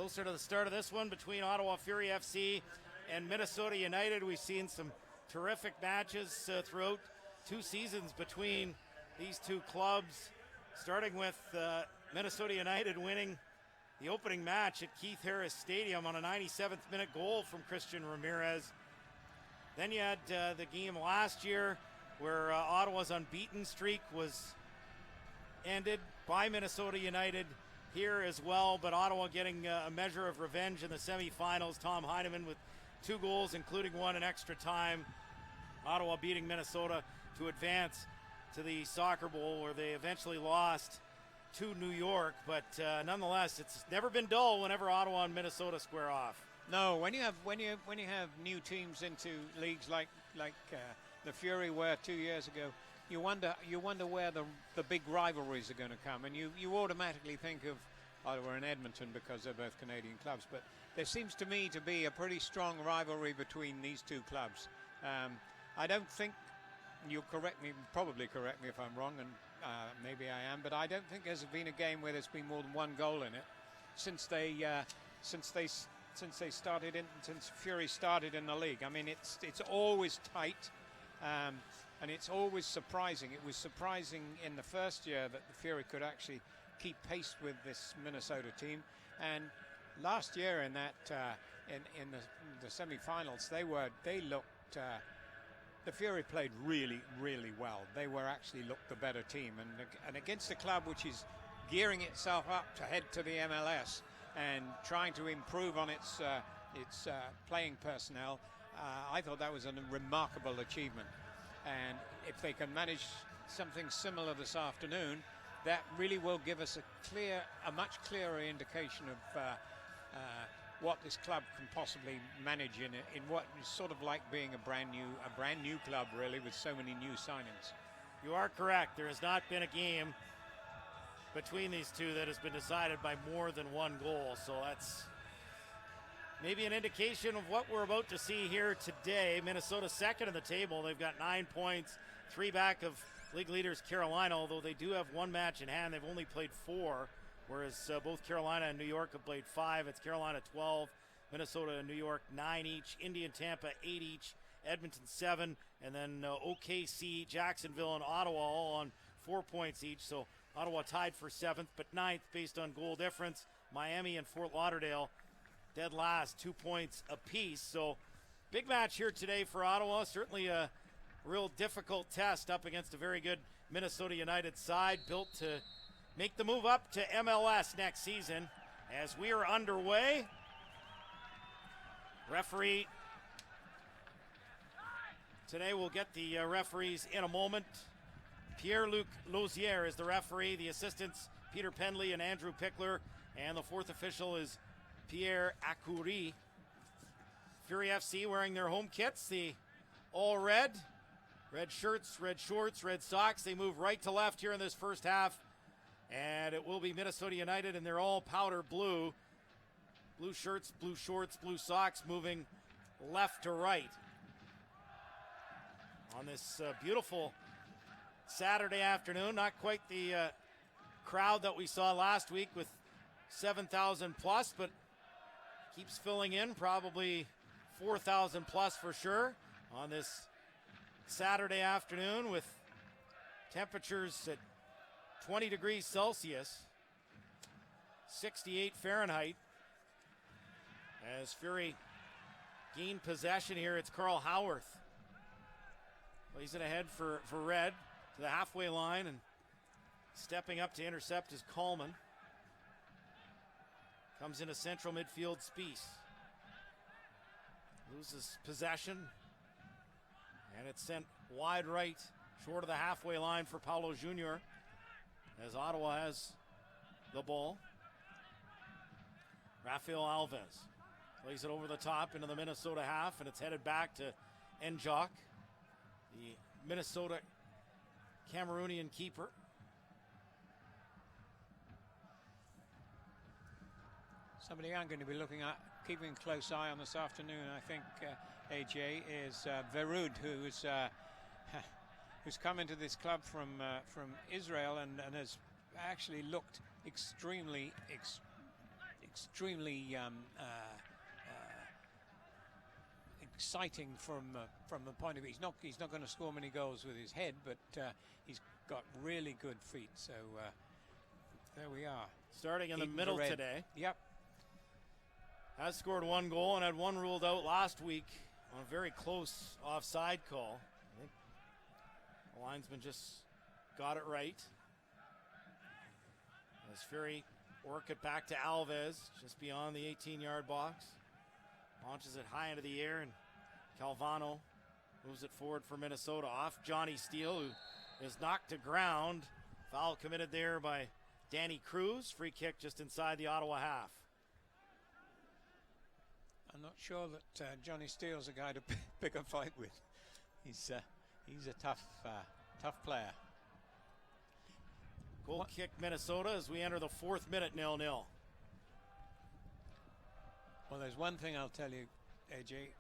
Closer to the start of this one between Ottawa Fury FC and Minnesota United. We've seen some terrific matches throughout 2 seasons between these two clubs, starting with Minnesota United winning the opening match at Keith Harris Stadium on a 97th minute goal from Christian Ramirez. Then you had the game last year where Ottawa's unbeaten streak was ended by Minnesota United here as well, but Ottawa getting a measure of revenge in the semifinals. Tom Heineman with 2 goals, including one in extra time. Ottawa beating Minnesota to advance to the Soccer Bowl, where they eventually lost to New York, but nonetheless, it's never been dull whenever Ottawa and Minnesota square off. No, when you have new teams into leagues like the Fury were 2 years ago, you wonder where the big rivalries are going to come, and you automatically think of Ottawa and Edmonton because they're both Canadian clubs. But there seems to me to be a pretty strong rivalry between these two clubs. I don't think, you'll probably correct me if I'm wrong, and maybe I am, but I don't think there's been a game where there's been more than 1 goal in it since Fury started in the league. I mean, it's always tight, and it's always surprising. It was surprising in the first year that the Fury could actually keep pace with this Minnesota team, and last year in that in the semi-finals, they looked. The Fury played really, really well. They were actually looked the better team, and against a club which is gearing itself up to head to the MLS and trying to improve on its playing personnel, I thought that was a remarkable achievement. And if they can manage something similar this afternoon, that really will give us a much clearer indication of what this club can possibly manage in what is sort of like being a brand new club, really, with so many new signings. You are correct. There has not been a game between these two that has been decided by more than 1 goal, so that's maybe an indication of what we're about to see here today. Minnesota second in the table. They've got 9 points, 3 back of league leaders Carolina, although they do have 1 match in hand. They've only played 4. Whereas both Carolina and New York have played 5. It's Carolina 12, Minnesota and New York 9 each, Indy and Tampa 8 each, Edmonton 7, and then OKC, Jacksonville, and Ottawa all on 4 points each. So Ottawa tied for 7th, but 9th based on goal difference. Miami and Fort Lauderdale dead last, 2 points apiece. So big match here today for Ottawa. Certainly a real difficult test up against a very good Minnesota United side built to make the move up to MLS next season. As we are underway, referee today, we'll get the referees in a moment. Pierre-Luc Lausière is the referee, the assistants Peter Pendley and Andrew Pickler, and the 4th official is Pierre Accourie. Fury FC wearing their home kits, the all red shirts, red shorts, red socks. They move right to left here in this first half. And it will be Minnesota United, and they're all powder blue. Blue shirts, blue shorts, blue socks, moving left to right. On this beautiful Saturday afternoon, not quite the crowd that we saw last week with 7,000 plus, but keeps filling in, probably 4,000 plus for sure on this Saturday afternoon, with temperatures at 20 degrees Celsius, 68 Fahrenheit. As Fury gain possession here, it's Carl Howarth. Plays it ahead for Red to the halfway line, and stepping up to intercept is Coleman. Comes into central midfield, Spies. Loses possession, and it's sent wide right, short of the halfway line for Paulo Jr., as Ottawa has the ball. Rafael Alves plays it over the top into the Minnesota half, and it's headed back to Njok, the Minnesota Cameroonian keeper. Somebody I'm going to be looking at, keeping a close eye on this afternoon, I think, AJ, is Verud, who's come into this club from Israel and has actually looked extremely extremely exciting from the point of view. He's not going to score many goals with his head, but he's got really good feet. So there we are. Starting in the middle today. Yep. Has scored 1 goal and had 1 ruled out last week on a very close offside call. I think the linesman just got it right. As Fury work it back to Alves, just beyond the 18-yard box. Launches it high into the air, and Calvano moves it forward for Minnesota. Off Johnny Steele, who is knocked to ground. Foul committed there by Danny Cruz. Free kick just inside the Ottawa half. I'm not sure that Johnny Steele's a guy to pick a fight with. He's a tough player. Goal kick Minnesota as we enter the 4th minute, 0-0. Well, there's one thing I'll tell you, AJ.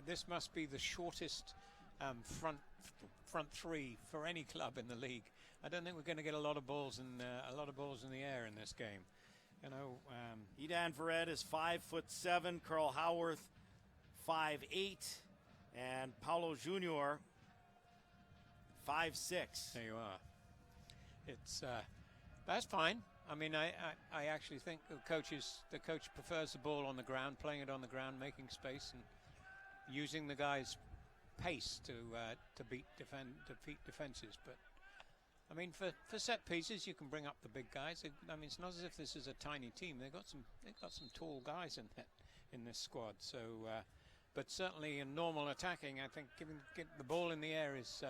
This must be the shortest front three for any club in the league. I don't think we're going to get a lot of balls in the air in this game. You know, Edan Vered is 5'7", Carl Howarth 5'8", and Paulo Junior 5'6". There you are. It's that's fine. I mean, I actually think the coach prefers the ball on the ground, playing it on the ground, making space, and using the guy's pace to beat defenses. But I mean, for set pieces, you can bring up the big guys. I mean, it's not as if this is a tiny team. They've got some tall guys in this squad. So, but certainly in normal attacking, I think getting the ball in the air is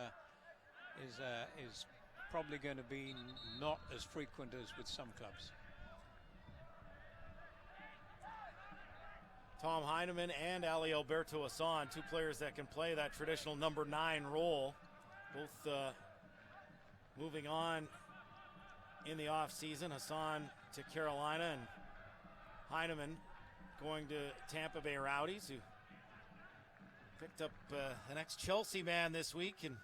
probably going to be not as frequent as with some clubs. Tom Heineman and Ali Alberto Hassan, 2 players that can play that traditional number 9 role, both moving on in the offseason. Hassan to Carolina and Heineman going to Tampa Bay Rowdies, who picked up the next Chelsea man this week, and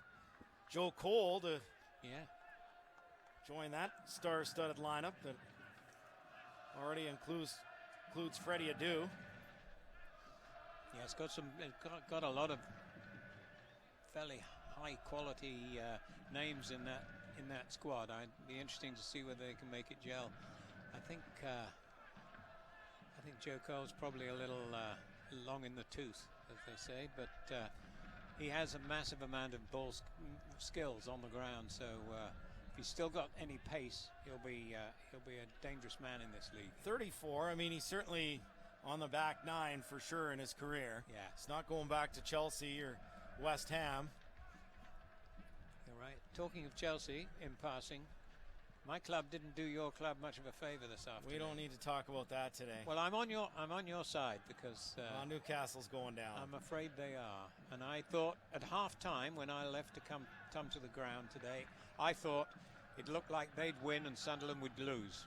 Joe Cole to join that star-studded lineup that already includes Freddie Adu. Yeah, it's got a lot of fairly high-quality names in that squad. It'd be interesting to see whether they can make it gel. I think Joe Cole's probably a little long in the tooth, as they say, but he has a massive amount of ball skills on the ground. So if he's still got any pace, he'll be a dangerous man in this league. 34. I mean, he's certainly on the back 9 for sure in his career. Yeah, it's not going back to Chelsea or West Ham. You're right. Talking of Chelsea, in passing, my club didn't do your club much of a favor this afternoon. We don't need to talk about that today. Well, I'm on your side because Newcastle's going down. I'm afraid they are. And I thought at half-time, when I left to come to the ground today, I thought it looked like they'd win and Sunderland would lose,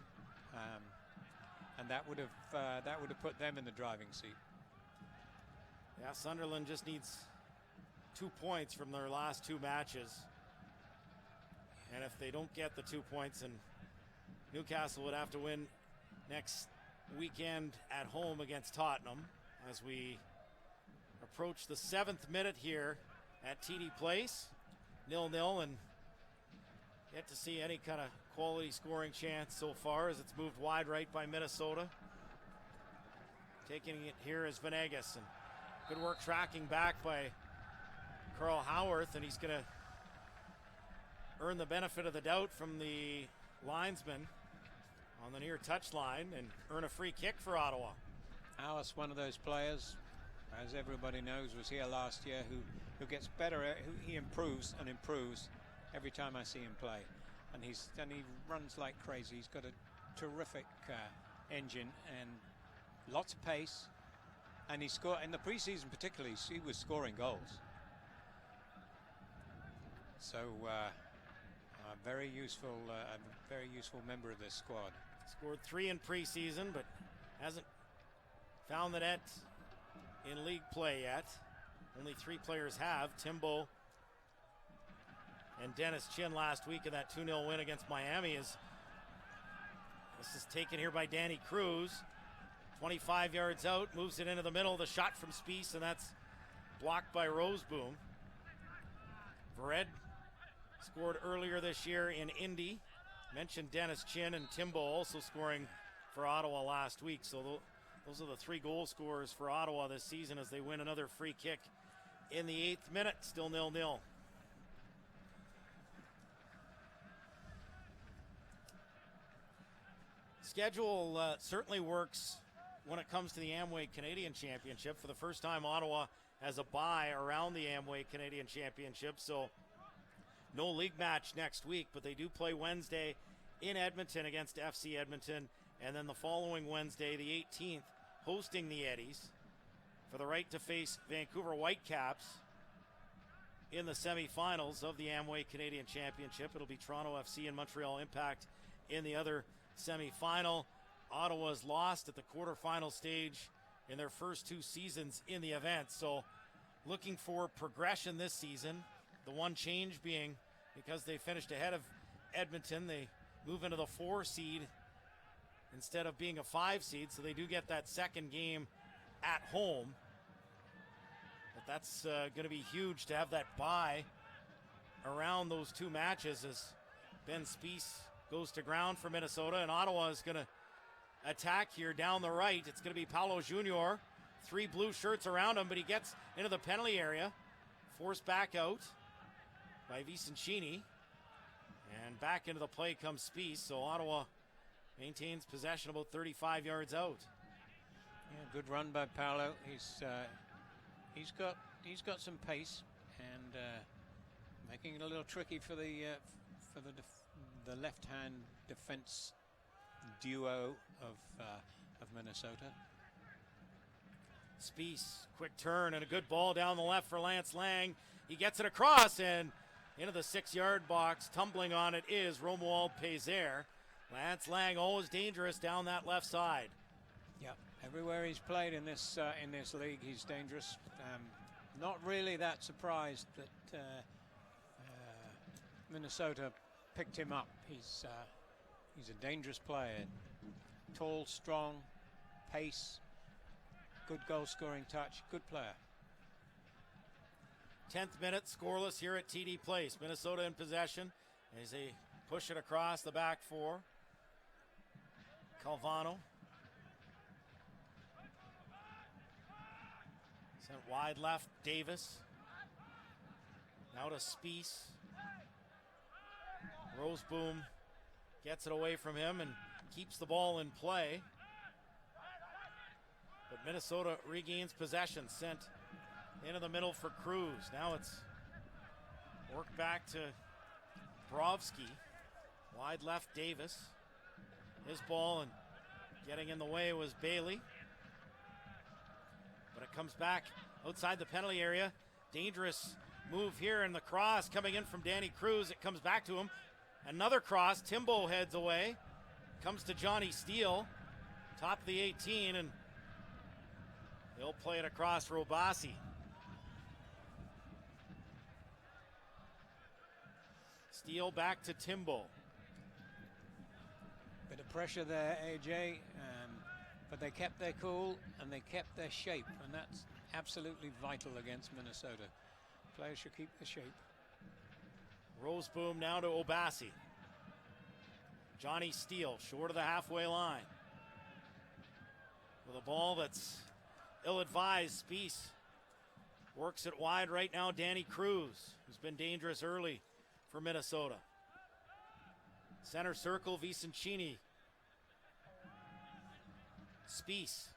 and that would have put them in the driving seat. Yeah, Sunderland just needs 2 points from their last 2 matches. And if they don't get the 2 points, then Newcastle would have to win next weekend at home against Tottenham as we approach the 7th minute here at TD Place. 0-0, and yet to see any kind of quality scoring chance so far as it's moved wide right by Minnesota. Taking it here is Venegas, and good work tracking back by Carl Howarth, and he's going to earn the benefit of the doubt from the linesman on the near touchline and earn a free kick for Ottawa. Alice, one of those players, as everybody knows, was here last year, who gets better, he improves and improves every time I see him play, and he runs like crazy. He's got a terrific engine and lots of pace, and he scored in the preseason particularly. He was scoring goals, so a very useful member of this squad. Scored 3 in preseason, but hasn't found the net in league play yet. Only 3 players have. Timbo and Dennis Chin last week in that 2-0 win against Miami. As This is taken here by Danny Cruz. 25 yards out, moves it into the middle. The shot from Spies, and that's blocked by Roseboom. Vered scored earlier this year in Indy. Mentioned Dennis Chin and Timbo also scoring for Ottawa last week. So those are the 3 goal scorers for Ottawa this season as they win another free kick in the 8th minute. Still 0-0. Schedule certainly works when it comes to the Amway Canadian Championship. For the first time, Ottawa has a bye around the Amway Canadian Championship, so no league match next week, but they do play Wednesday in Edmonton against FC Edmonton, and then the following Wednesday, the 18th, hosting the Eddies for the right to face Vancouver Whitecaps in the semifinals of the Amway Canadian Championship. It'll be Toronto FC and Montreal Impact in the other semifinal. Ottawa's lost at the quarterfinal stage in their first 2 seasons in the event, so looking for progression this season. The one change being because they finished ahead of Edmonton, they move into the 4 seed instead of being a 5 seed, so they do get that second game at home. But that's going to be huge to have that bye around those 2 matches as Ben Spies goes to ground for Minnesota, and Ottawa is going to attack here down the right. It's going to be Paulo Junior. 3 blue shirts around him, but he gets into the penalty area. Forced back out by Vicencini. And back into the play comes Spies, so Ottawa maintains possession about 35 yards out. Yeah, good run by Paulo. He's got some pace and making it a little tricky for the left-hand defense duo of Minnesota. Spies, quick turn and a good ball down the left for Lance Lang. He gets it across and into the 6-yard box. Tumbling on it is Romuald Pézère. Lance Lang always dangerous down that left side. Yep, everywhere he's played in this league, he's dangerous. Not really that surprised that Minnesota picked him up. He's a dangerous player. Tall, strong, pace, good goal-scoring touch, good player. 10th minute, scoreless here at TD Place. Minnesota in possession as they push it across the back 4. Calvano. Sent wide left, Davis. Now to Spies. Roseboom gets it away from him and keeps the ball in play. But Minnesota regains possession. Sent into the middle for Cruz. Now it's worked back to Brovsky. Wide left, Davis. His ball, and getting in the way was Bailey. But it comes back outside the penalty area. Dangerous move here, and the cross coming in from Danny Cruz. It comes back to him. Another cross. Timbo heads away. Comes to Johnny Steele. Top of the 18, and they'll play it across Robasi. Steele back to Timbo. Bit of pressure there, AJ, but they kept their cool and they kept their shape, and that's absolutely vital against Minnesota. Players should keep the shape. Roseboom now to Obasi. Johnny Steele short of the halfway line. With a ball that's ill-advised, Spies works it wide right now. Danny Cruz, who's been dangerous early for Minnesota. Center circle, Vicencini. Spies.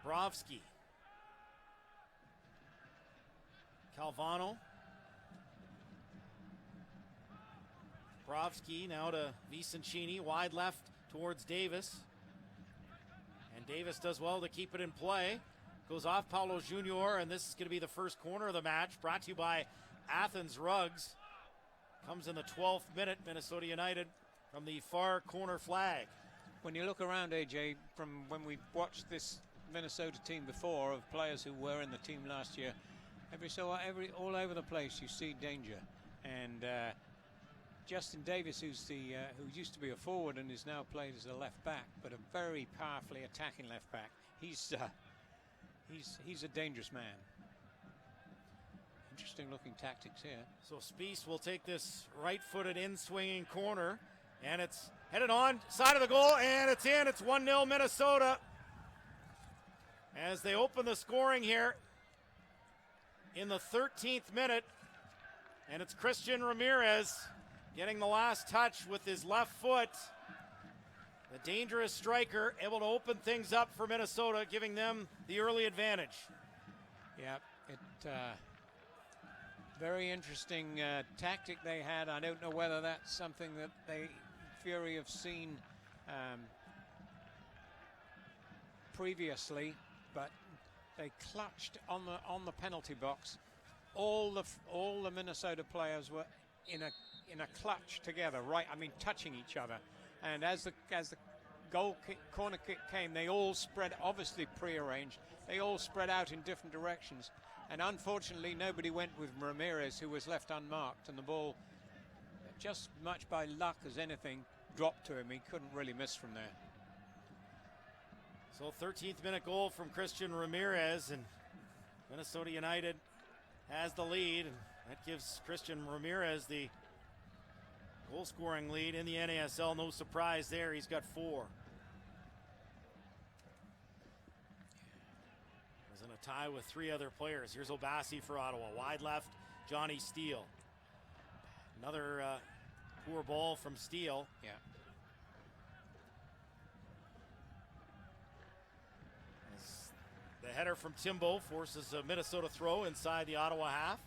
Brovsky. Calvano. Brovsky now to Vicencini. Wide left towards Davis. And Davis does well to keep it in play. Goes off Paulo Junior, and this is going to be the first corner of the match. Brought to you by Athens Rugs. Comes in the 12th minute, Minnesota United from the far corner flag. When you look around, AJ, from when we watched this Minnesota team before, of players who were in the team last year, all over the place you see danger. And Justin Davis, who used to be a forward and is now played as a left back, but a very powerfully attacking left back. He's a dangerous man. Interesting looking tactics here. So Spieth will take this right-footed in-swinging corner, and it's headed on side of the goal, and it's in. It's 1-0 Minnesota as they open the scoring here in the 13th minute, and it's Christian Ramirez getting the last touch with his left foot. The dangerous striker able to open things up for Minnesota, giving them the early advantage. Yeah, very interesting tactic they had. I don't know whether that's something that Fury have seen previously, but they clutched on the penalty box. All the Minnesota players were in a clutch together, right? I mean, touching each other. And as the corner kick came, they all spread, obviously prearranged. They all spread out in different directions. And unfortunately, nobody went with Ramirez, who was left unmarked, and the ball, just much by luck as anything, dropped to him. He couldn't really miss from there. So 13th minute goal from Christian Ramirez, and Minnesota United has the lead, and that gives Christian Ramirez the goal scoring lead in the NASL. No surprise there, he's got 4. In a tie with 3 other players. Here's Obasi for Ottawa. Wide left, Johnny Steele. Another poor ball from Steele. Yeah. As the header from Timbo forces a Minnesota throw inside the Ottawa half.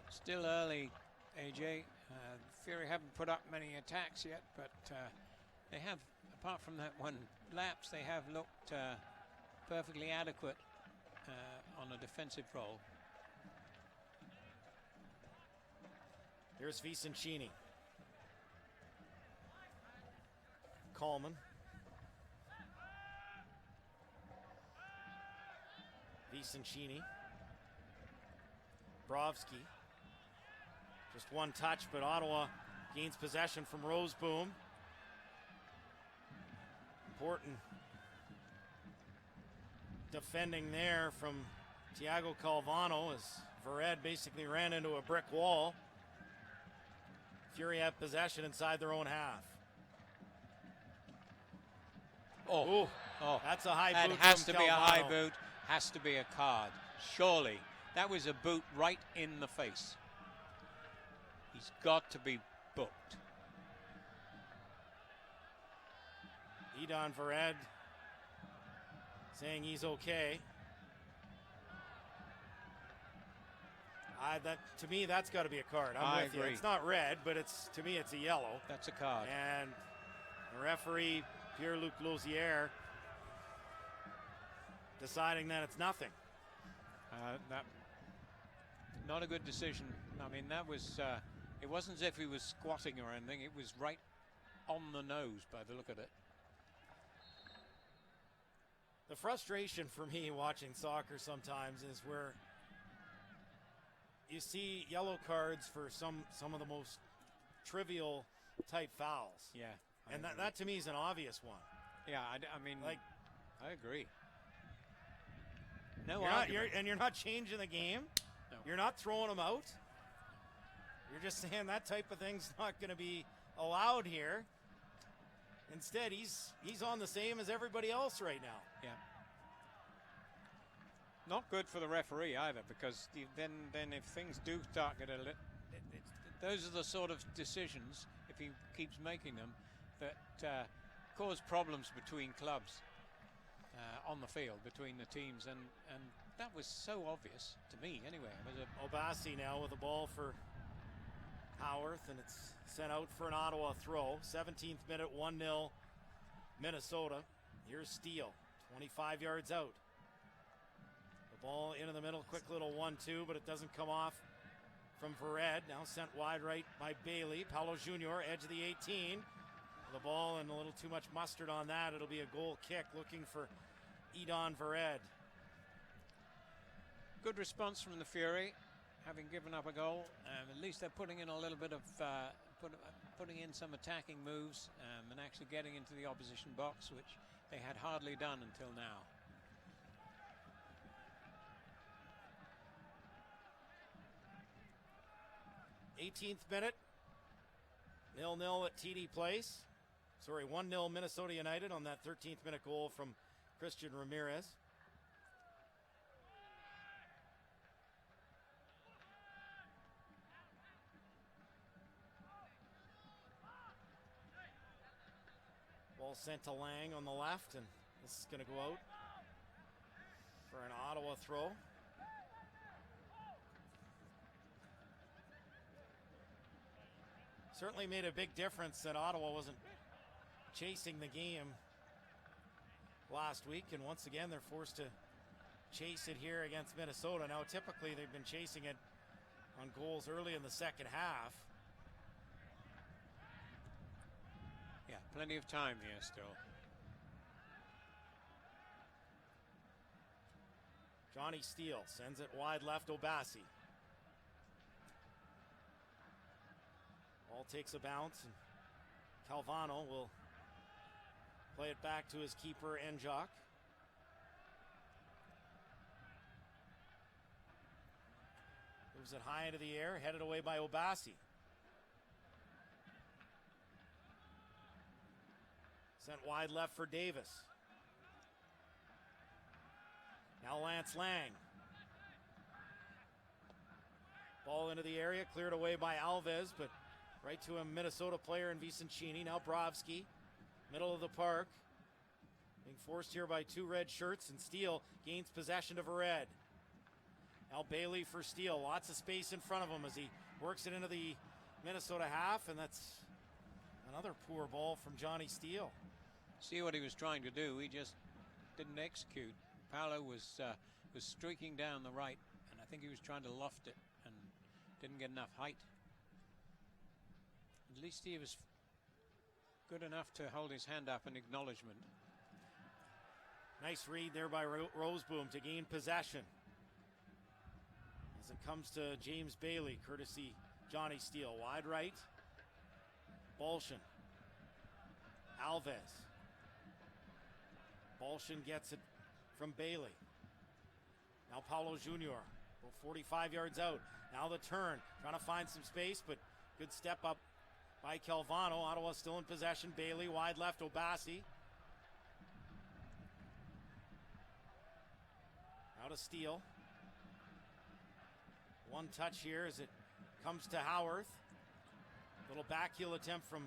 Still early, AJ. Fury haven't put up many attacks yet, but they have, apart from that one lapse, they have looked perfectly adequate on a defensive role. Here's Vicencini. Coleman. Vicencini. Brovsky. Just one touch, but Ottawa gains possession from Roseboom. Important defending there from Thiago Calvano as Vered basically ran into a brick wall. Fury have possession inside their own half. Oh, that's a high boot. That has from to be a Calvano. high boot, has to be a card. Surely. That was a boot right in the face. He's got to be booked. Edon Vered saying he's okay. To me, that's got to be a card. I'm with agree. you. It's not red, but to me, it's a yellow. That's a card. And the referee, Pierre-Luc Lausière, deciding that it's nothing. Not a good decision. I mean, that was, it wasn't as if he was squatting or anything. It was right on the nose by the look of it. The frustration for me watching soccer sometimes is where you see yellow cards for some of the most trivial type fouls. Yeah. And that to me is an obvious one. Yeah, I mean, like, I agree. You're not changing the game. No. You're not throwing them out. You're just saying that type of thing's not going to be allowed here. Instead, he's on the same as everybody else right now. Yeah. Not good for the referee either, because then if things do start getting those are the sort of decisions, if he keeps making them, that cause problems between clubs on the field, between the teams, and that was so obvious to me anyway. Obasi now with the ball for Howarth, and it's sent out for an Ottawa throw. 17th minute, 1-0 Minnesota. Here's Steele, 25 yards out. The ball into the middle, quick little 1-2, but it doesn't come off from Vered. Now sent wide right by Bailey. Paulo Jr., edge of the 18. The ball and a little too much mustard on that. It'll be a goal kick, looking for Edon Vered. Good response from the Fury. having given up a goal, at least they're putting in a little bit of putting in some attacking moves and actually getting into the opposition box, which they had hardly done until now. '18th minute, 0-0 at TD Place. Sorry, 1-0 Minnesota United on that 13th minute goal from Christian Ramirez. Ball sent to Lang on the left, and this is going to go out for an Ottawa throw. Certainly made a big difference that Ottawa wasn't chasing the game last week, and once again they're forced to chase it here against Minnesota. Now typically they've been chasing it on goals early in the second half. Yeah, plenty of time here still. Johnny Steele sends it wide left, Obasi. Ball takes a bounce, and Calvano will play it back to his keeper, Enjok. Moves it high into the air, headed away by Obasi. Sent wide left for Davis. Now Lance Lang. Ball into the area, cleared away by Alves, but right to a Minnesota player in Vicencini. Now Brovsky, middle of the park. Being forced here by two red shirts, and Steele gains possession of a red. Now Bailey for Steele. Lots of space in front of him as he works it into the Minnesota half, and that's another poor ball from Johnny Steele. See what he was trying to do. He just didn't execute. Paolo was streaking down the right, and I think he was trying to loft it and didn't get enough height. At least he was good enough to hold his hand up in acknowledgement. Nice read there by Roseboom to gain possession. As it comes to James Bailey, courtesy Johnny Steele. Wide right. Bolshin. Alves. Bolshin gets it from Bailey. Now Paulo Jr. 45 yards out. Now the turn. Trying to find some space, but good step up by Calvano. Ottawa still in possession. Bailey wide left. Obasi. Now to Steele. One touch here as it comes to Howarth. Little backheel attempt from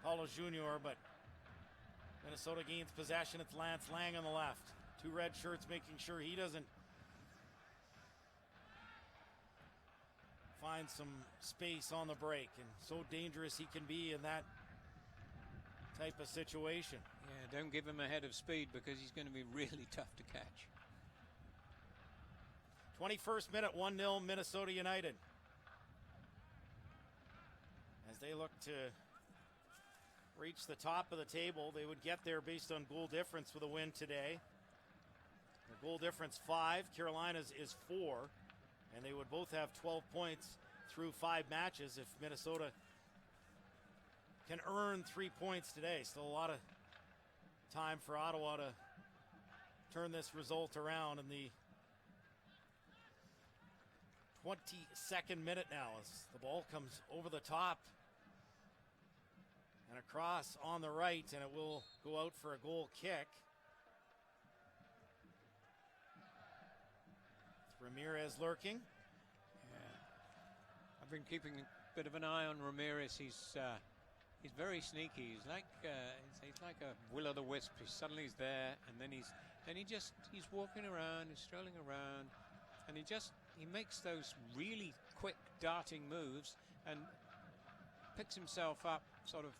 Paulo Jr., but Minnesota gains possession. It's Lance Lang on the left. Two red shirts making sure he doesn't find some space on the break, and so dangerous he can be in that type of situation. Yeah, don't give him a head of speed because he's going to be really tough to catch. 21st minute, 1-0 Minnesota United. As they look to reach the top of the table, they would get there based on goal difference with a win today. The goal difference 5, Carolina's is 4, and they would both have 12 points through 5 matches if Minnesota can earn 3 points today. Still a lot of time for Ottawa to turn this result around in the 22nd minute now as the ball comes over the top and across on the right, and it will go out for a goal kick. Ramirez lurking. Yeah. I've been keeping a bit of an eye on Ramirez. He's very sneaky. He's like a will-o'-the-wisp. Suddenly he's there, and then he's walking around, he's strolling around, and he makes those really quick darting moves and picks himself up sort of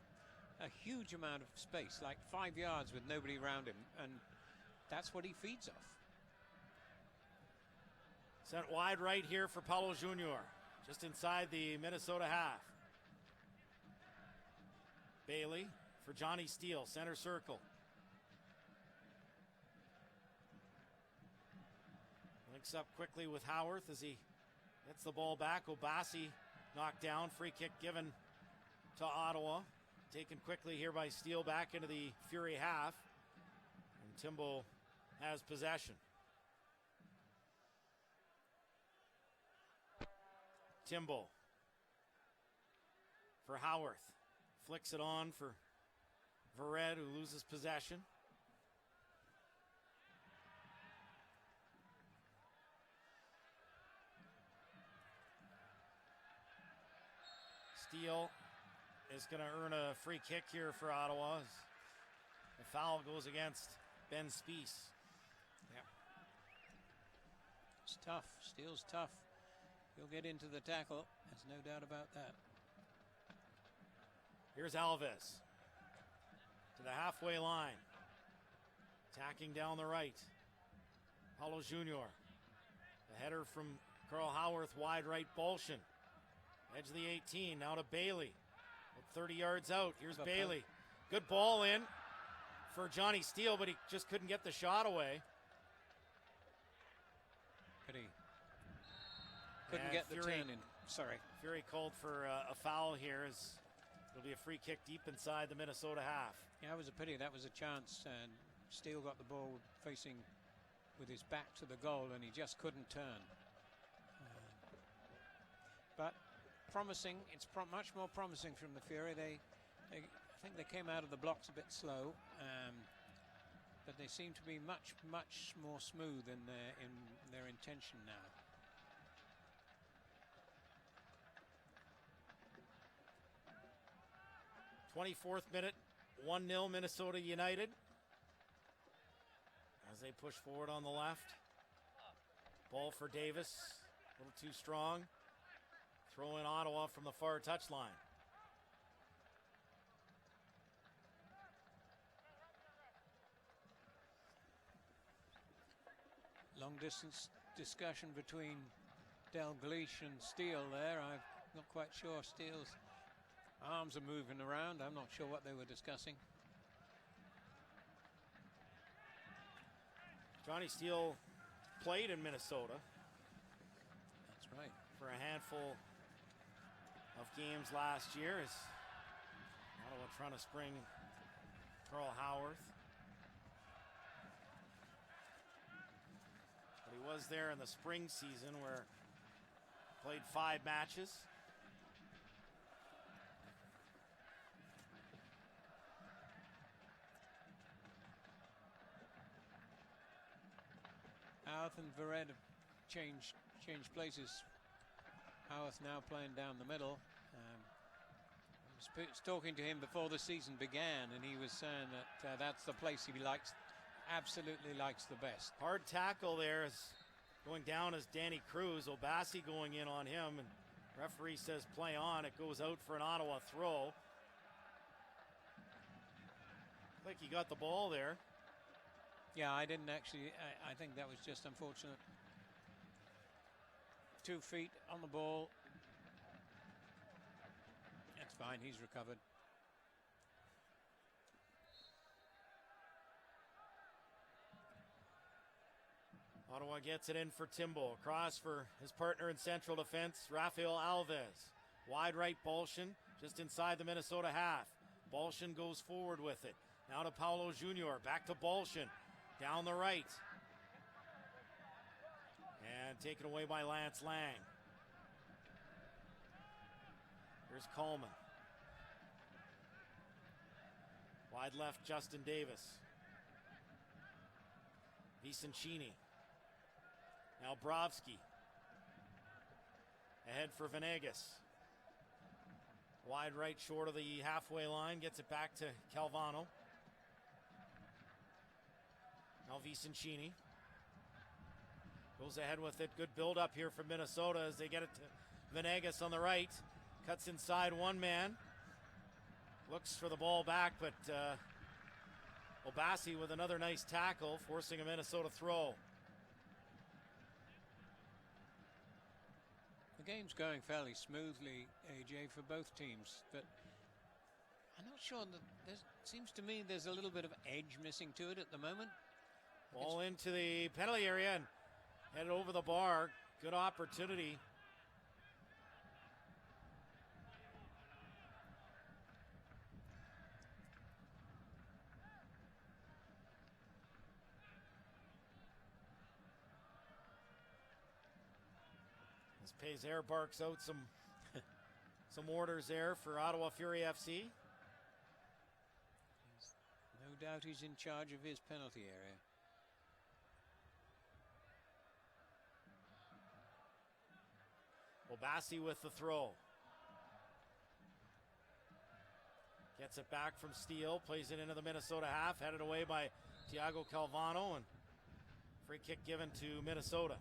a huge amount of space, like 5 yards with nobody around him, and that's what he feeds off. Sent wide right here for Paulo Jr., just inside the Minnesota half. Bailey for Johnny Steele, center circle. Links up quickly with Howarth as he Gets the ball back. Obasi knocked down. Free kick given to Ottawa. Taken quickly here by Steele back into the Fury half. And Timbo has possession. Timbo for Howarth. Flicks it on for Vered, who loses possession. Steele is going to earn a free kick here for Ottawa. The foul goes against Ben Spies. Yeah. It's tough. Steele's tough. He'll get into the tackle. There's no doubt about that. Here's Alves to the halfway line. Attacking down the right. Paulo Jr. The header from Carl Howarth, wide right, Bolshin. Edge of the 18, now to Bailey. 30 yards out, here's Bailey. Good ball in for Johnny Steele, but he just couldn't get the shot away. Pity. Couldn't get the turn in. Sorry. Fury called for a foul here as it'll be a free kick deep inside the Minnesota half. Yeah, it was a pity. That was a chance, and Steele got the ball facing with his back to the goal, and he just couldn't turn. But promising. It's much more promising from the Fury. I think they came out of the blocks a bit slow, but they seem to be much more smooth in their intention now. 24th minute, 1-0 Minnesota United. As they push forward on the left. Ball for Davis, a little too strong. Throw in Ottawa from the far touchline. Long distance discussion between Dalglish and Steele there. I'm not quite sure. Steele's arms are moving around. I'm not sure what they were discussing. Johnny Steele played in Minnesota. That's right. For a handful of games last year as Ottawa trying to spring Carl Howarth. But he was there in the spring season where he played 5 matches. Howarth and Vered have changed places. Howarth now playing down the middle. I was talking to him before the season began, and he was saying that that's the place he absolutely likes the best. Hard tackle there is going down as Danny Cruz. Obasi going in on him, and referee says play on. It goes out for an Ottawa throw. Like he got the ball there. Yeah, I didn't actually. I think that was just unfortunate. 2 feet on the ball. That's fine. He's recovered. Ottawa gets it in for Timbo. Across for his partner in central defense, Rafael Alves. Wide right, Bolshin, just inside the Minnesota half. Bolshin goes forward with it. Now to Paulo Jr. Back to Bolshin. Down the right. And taken away by Lance Lang. Here's Coleman. Wide left, Justin Davis. Vicencini. Now Brovsky. Ahead for Venegas. Wide right, short of the halfway line. Gets it back to Calvano. Now Vicencini. Goes ahead with it. Good build up here from Minnesota as they get it to Venegas on the right. Cuts inside one man. Looks for the ball back, but Obasi with another nice tackle, forcing a Minnesota throw. The game's going fairly smoothly, AJ, for both teams, but I'm not sure that there seems to me there's a little bit of edge missing to it at the moment. Ball into the penalty area and headed over the bar. Good opportunity Pazer barks out some some orders there for Ottawa Fury FC. No doubt he's in charge of his penalty area. Obasi with the throw. Gets it back from Steele, plays it into the Minnesota half, headed away by Thiago Calvano, and free kick given to Minnesota.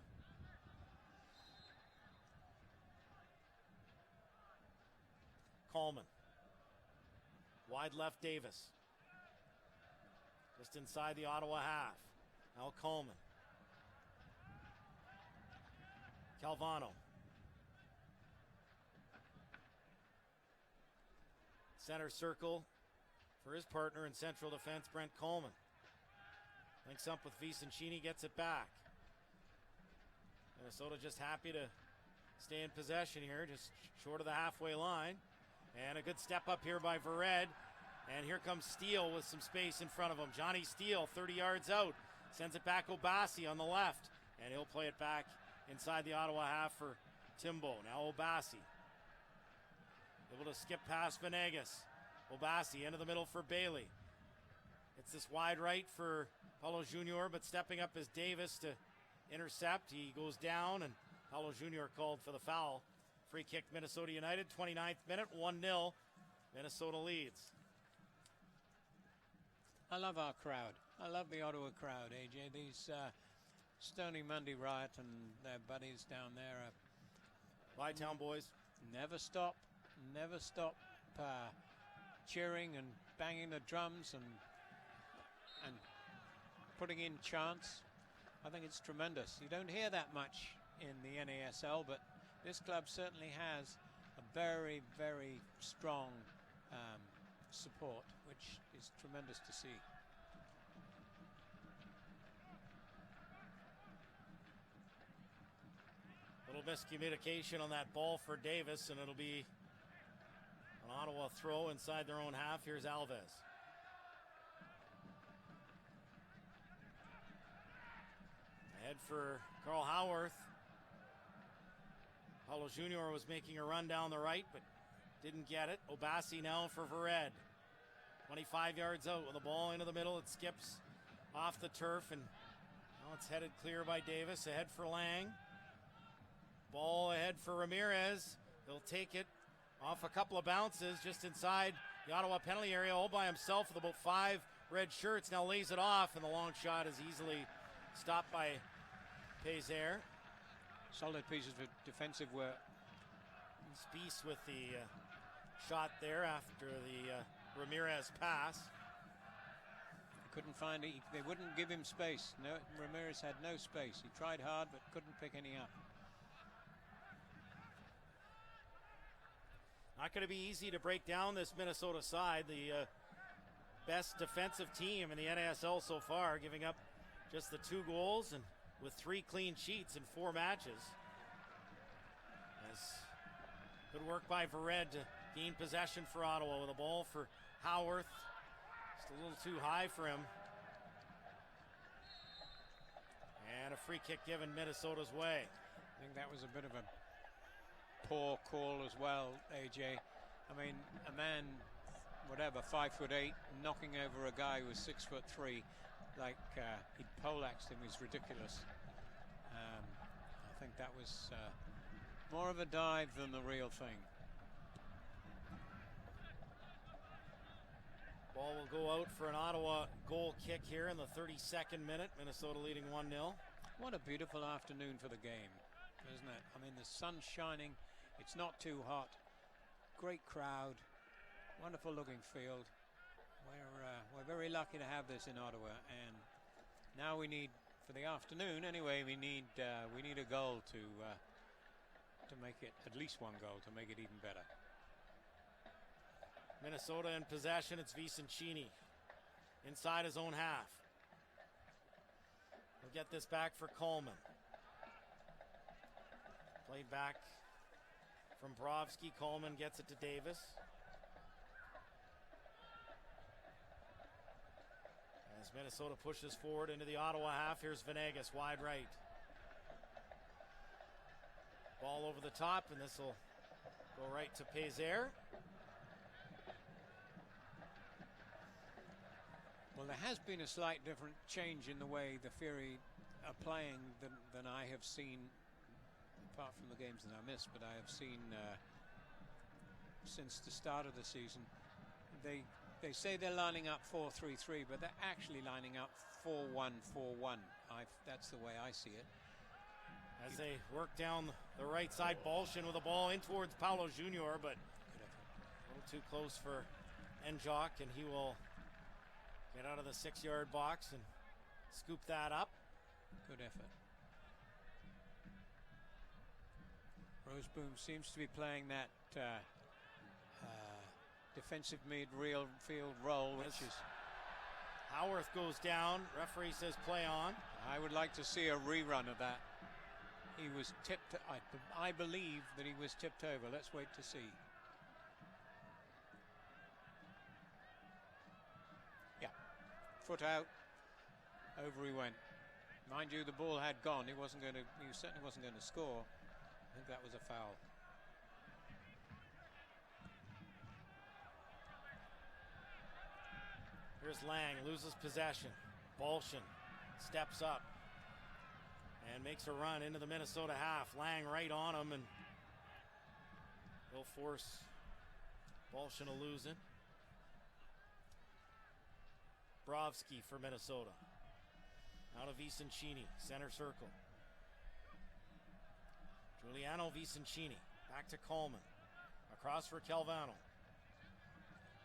Coleman. Wide left Davis. Just inside the Ottawa half. Now Coleman. Calvano. Center circle for his partner in central defense, Brent Coleman. Links up with Vicentini, gets it back. Minnesota just happy to stay in possession here, just short of the halfway line. And a good step up here by Vered. And here comes Steele with some space in front of him. Johnny Steele, 30 yards out. Sends it back Obasi on the left. And he'll play it back inside the Ottawa half for Timbo. Now Obasi. Able to skip past Venegas. Obasi into the middle for Bailey. It's this wide right for Paulo Junior, but stepping up is Davis to intercept. He goes down, and Paulo Junior called for the foul. Free kick Minnesota United, 29th minute, 1-0. Minnesota leads. I love our crowd. I love the Ottawa crowd, AJ. These Stony Monday Riot and their buddies down there are Bytown boys. Never stop cheering and banging the drums and putting in chants. I think it's tremendous. You don't hear that much in the NASL, but this club certainly has a very, very strong support, which is tremendous to see. Little miscommunication on that ball for Davis, and it'll be an Ottawa throw inside their own half. Here's Alves. Ahead for Carl Howarth. Paulo Junior was making a run down the right, but didn't get it. Obasi now for Vered. 25 yards out with the ball into the middle. It skips off the turf, and now it's headed clear by Davis. Ahead for Lang. Ball ahead for Ramirez. He'll take it off a couple of bounces just inside the Ottawa penalty area, all by himself with about 5 red shirts. Now lays it off, and the long shot is easily stopped by Pazer. Solid pieces of defensive work. Spies with the shot there after the Ramirez pass. Couldn't find it. They wouldn't give him space. No, Ramirez had no space. He tried hard but couldn't pick any up. Not going to be easy to break down this Minnesota side. The best defensive team in the NASL so far, giving up just the 2 goals and with 3 clean sheets in 4 matches. As good work by Vered to gain possession for Ottawa with a ball for Howarth. Just a little too high for him. And a free kick given Minnesota's way. I think that was a bit of a poor call as well, AJ. I mean, a man, whatever, 5'8", knocking over a guy who was 6'3", like he'd poleaxed him, is ridiculous. I think that was more of a dive than the real thing. Ball will go out for an Ottawa goal kick here in the 32nd minute. Minnesota leading 1-0. What a beautiful afternoon for the game, isn't it? I mean, the sun's shining. It's not too hot. Great crowd. Wonderful looking field. We're very lucky to have this in Ottawa, and now we need, for the afternoon anyway, we need a goal to make it, at least one goal to make it even better. Minnesota in possession. It's Vicentini inside his own half. We'll get this back for Coleman. Played back from Brovsky. Coleman gets it to Davis. As Minnesota pushes forward into the Ottawa half, here's Venegas, wide right. Ball over the top, and this will go right to Pézère. Well, there has been a slight different change in the way the Fury are playing than I have seen, apart from the games that I missed, but I have seen since the start of the season. They say they're lining up 4-3-3, but they're actually lining up 4-1-4-1. That's the way I see it. As they work down the right side, Bolshin with a ball in towards Paulo Junior, but a little too close for Njok, and he will get out of the 6-yard box and scoop that up. Good effort. Roseboom seems to be playing that defensive mid-field role, which is... Howarth goes down. Referee says play on. I would like to see a rerun of that. He was tipped. I believe that he was tipped over. Let's wait to see. Yeah, foot out. Over he went. Mind you, the ball had gone. He certainly wasn't going to score. I think that was a foul. Here's Lang, loses possession. Bolshin steps up and makes a run into the Minnesota half. Lang right on him, and he'll force Bolshin to lose it. Brovsky for Minnesota. Out of Vicencini, center circle. Giuliano Vicencini, back to Coleman. Across for Calvano.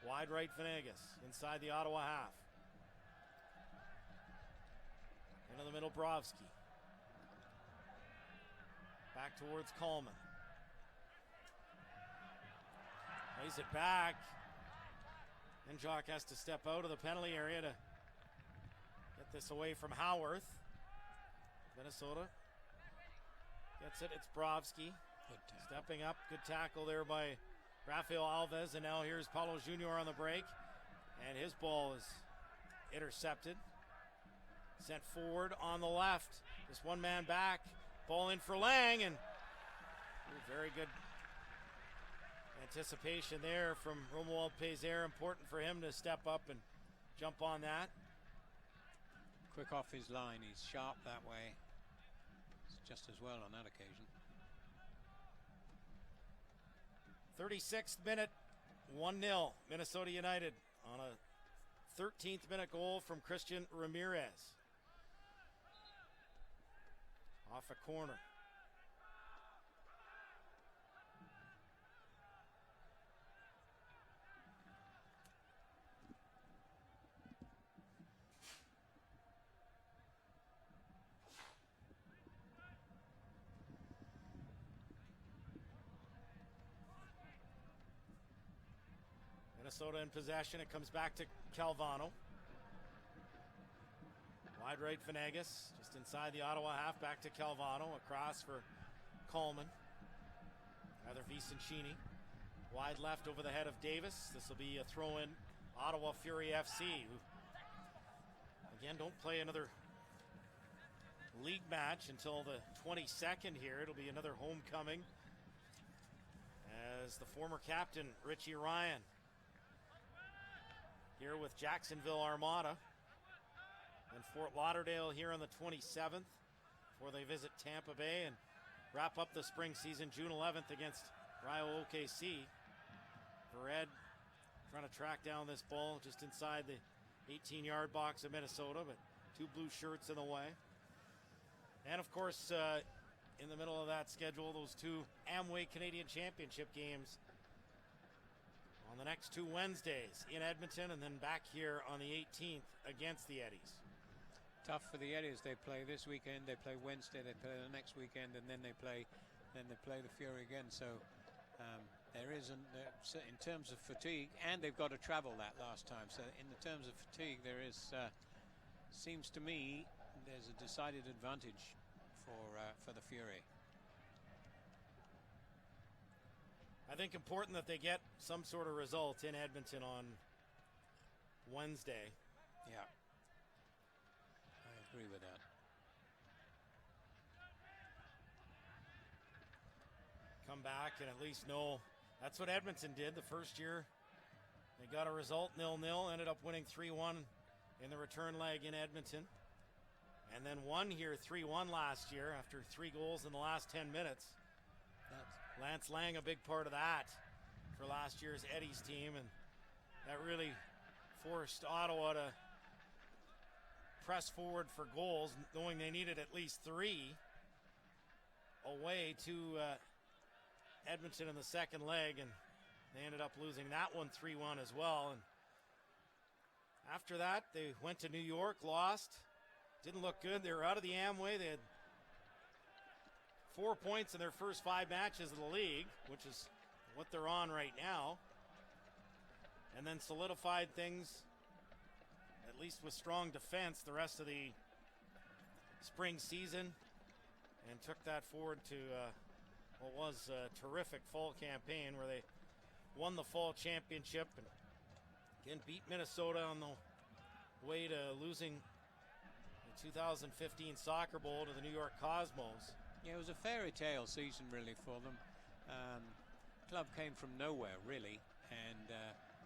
Wide right Venegas, inside the Ottawa half. Into the middle, Brovsky. Back towards Coleman. Plays it back. Njok has to step out of the penalty area to get this away from Howarth. Minnesota gets it. It's Brovsky. Stepping up. Good tackle there by Rafael Alves. And now here's Paulo Junior on the break. And his ball is intercepted. Sent forward on the left. Just one man back. Ball in for Lang. And very good anticipation there from Romuald Pézère. Important for him to step up and jump on that. Quick off his line. He's sharp that way. It's just as well on that occasion. 36th minute, 1-0 Minnesota United on a 13th minute goal from Christian Ramirez. Off a corner. Minnesota in possession. It comes back to Calvano. Wide right Venegas, just inside the Ottawa half, back to Calvano. Across for Coleman. Either Vicencini. Wide left over the head of Davis. This will be a throw-in. Ottawa Fury FC, who, again, don't play another league match until the 22nd here. It'll be another homecoming as the former captain, Richie Ryan, here with Jacksonville Armada. And Fort Lauderdale here on the 27th before they visit Tampa Bay and wrap up the spring season June 11th against Rayo OKC. Vered trying to track down this ball just inside the 18-yard box of Minnesota, but two blue shirts in the way. And of course, in the middle of that schedule, those two Amway Canadian Championship games on the next two Wednesdays in Edmonton, and then back here on the 18th against the Eddies. Tough for the Eddies. They play this weekend, they play Wednesday, they play the next weekend, and then they play the Fury again. So there isn't, in terms of fatigue, and they've got to travel that last time. So in the terms of fatigue, there is, seems to me, there's a decided advantage for the Fury. I think important that they get some sort of result in Edmonton on Wednesday. Yeah. I agree with that. come back and at least know. That's what Edmonton did the first year. They got a result, 0-0, ended up winning 3-1 in the return leg in Edmonton. And then won here 3-1 last year after 3 goals in the last 10 minutes. That's Lance Lang, a big part of that for last year's Eddie's team. And that really forced Ottawa to press forward for goals, knowing they needed at least 3 away to Edmonton in the second leg, and they ended up losing that one 3-1 as well. And after that, they went to New York, lost, didn't look good. They were out of the Amway. They had 4 points in their first 5 matches of the league, which is what they're on right now, and then solidified things, at least with strong defense, the rest of the spring season, and took that forward to what was a terrific fall campaign where they won the fall championship and again beat Minnesota on the way to losing the 2015 Soccer Bowl to the New York Cosmos. Yeah, it was a fairy tale season really for them. Club came from nowhere really, and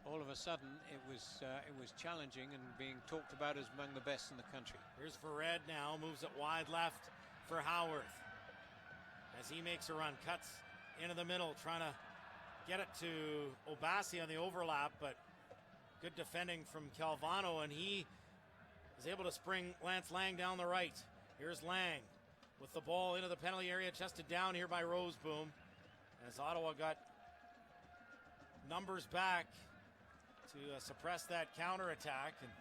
all of a sudden it was challenging and being talked about as among the best in the country. Here's Vered now, moves it wide left for Howarth. As he makes a run, cuts into the middle, trying to get it to Obasi on the overlap, but good defending from Calvano, and he is able to spring Lance Lang down the right. Here's Lang with the ball into the penalty area, chested down here by Roseboom, as Ottawa got numbers back to suppress that counterattack, and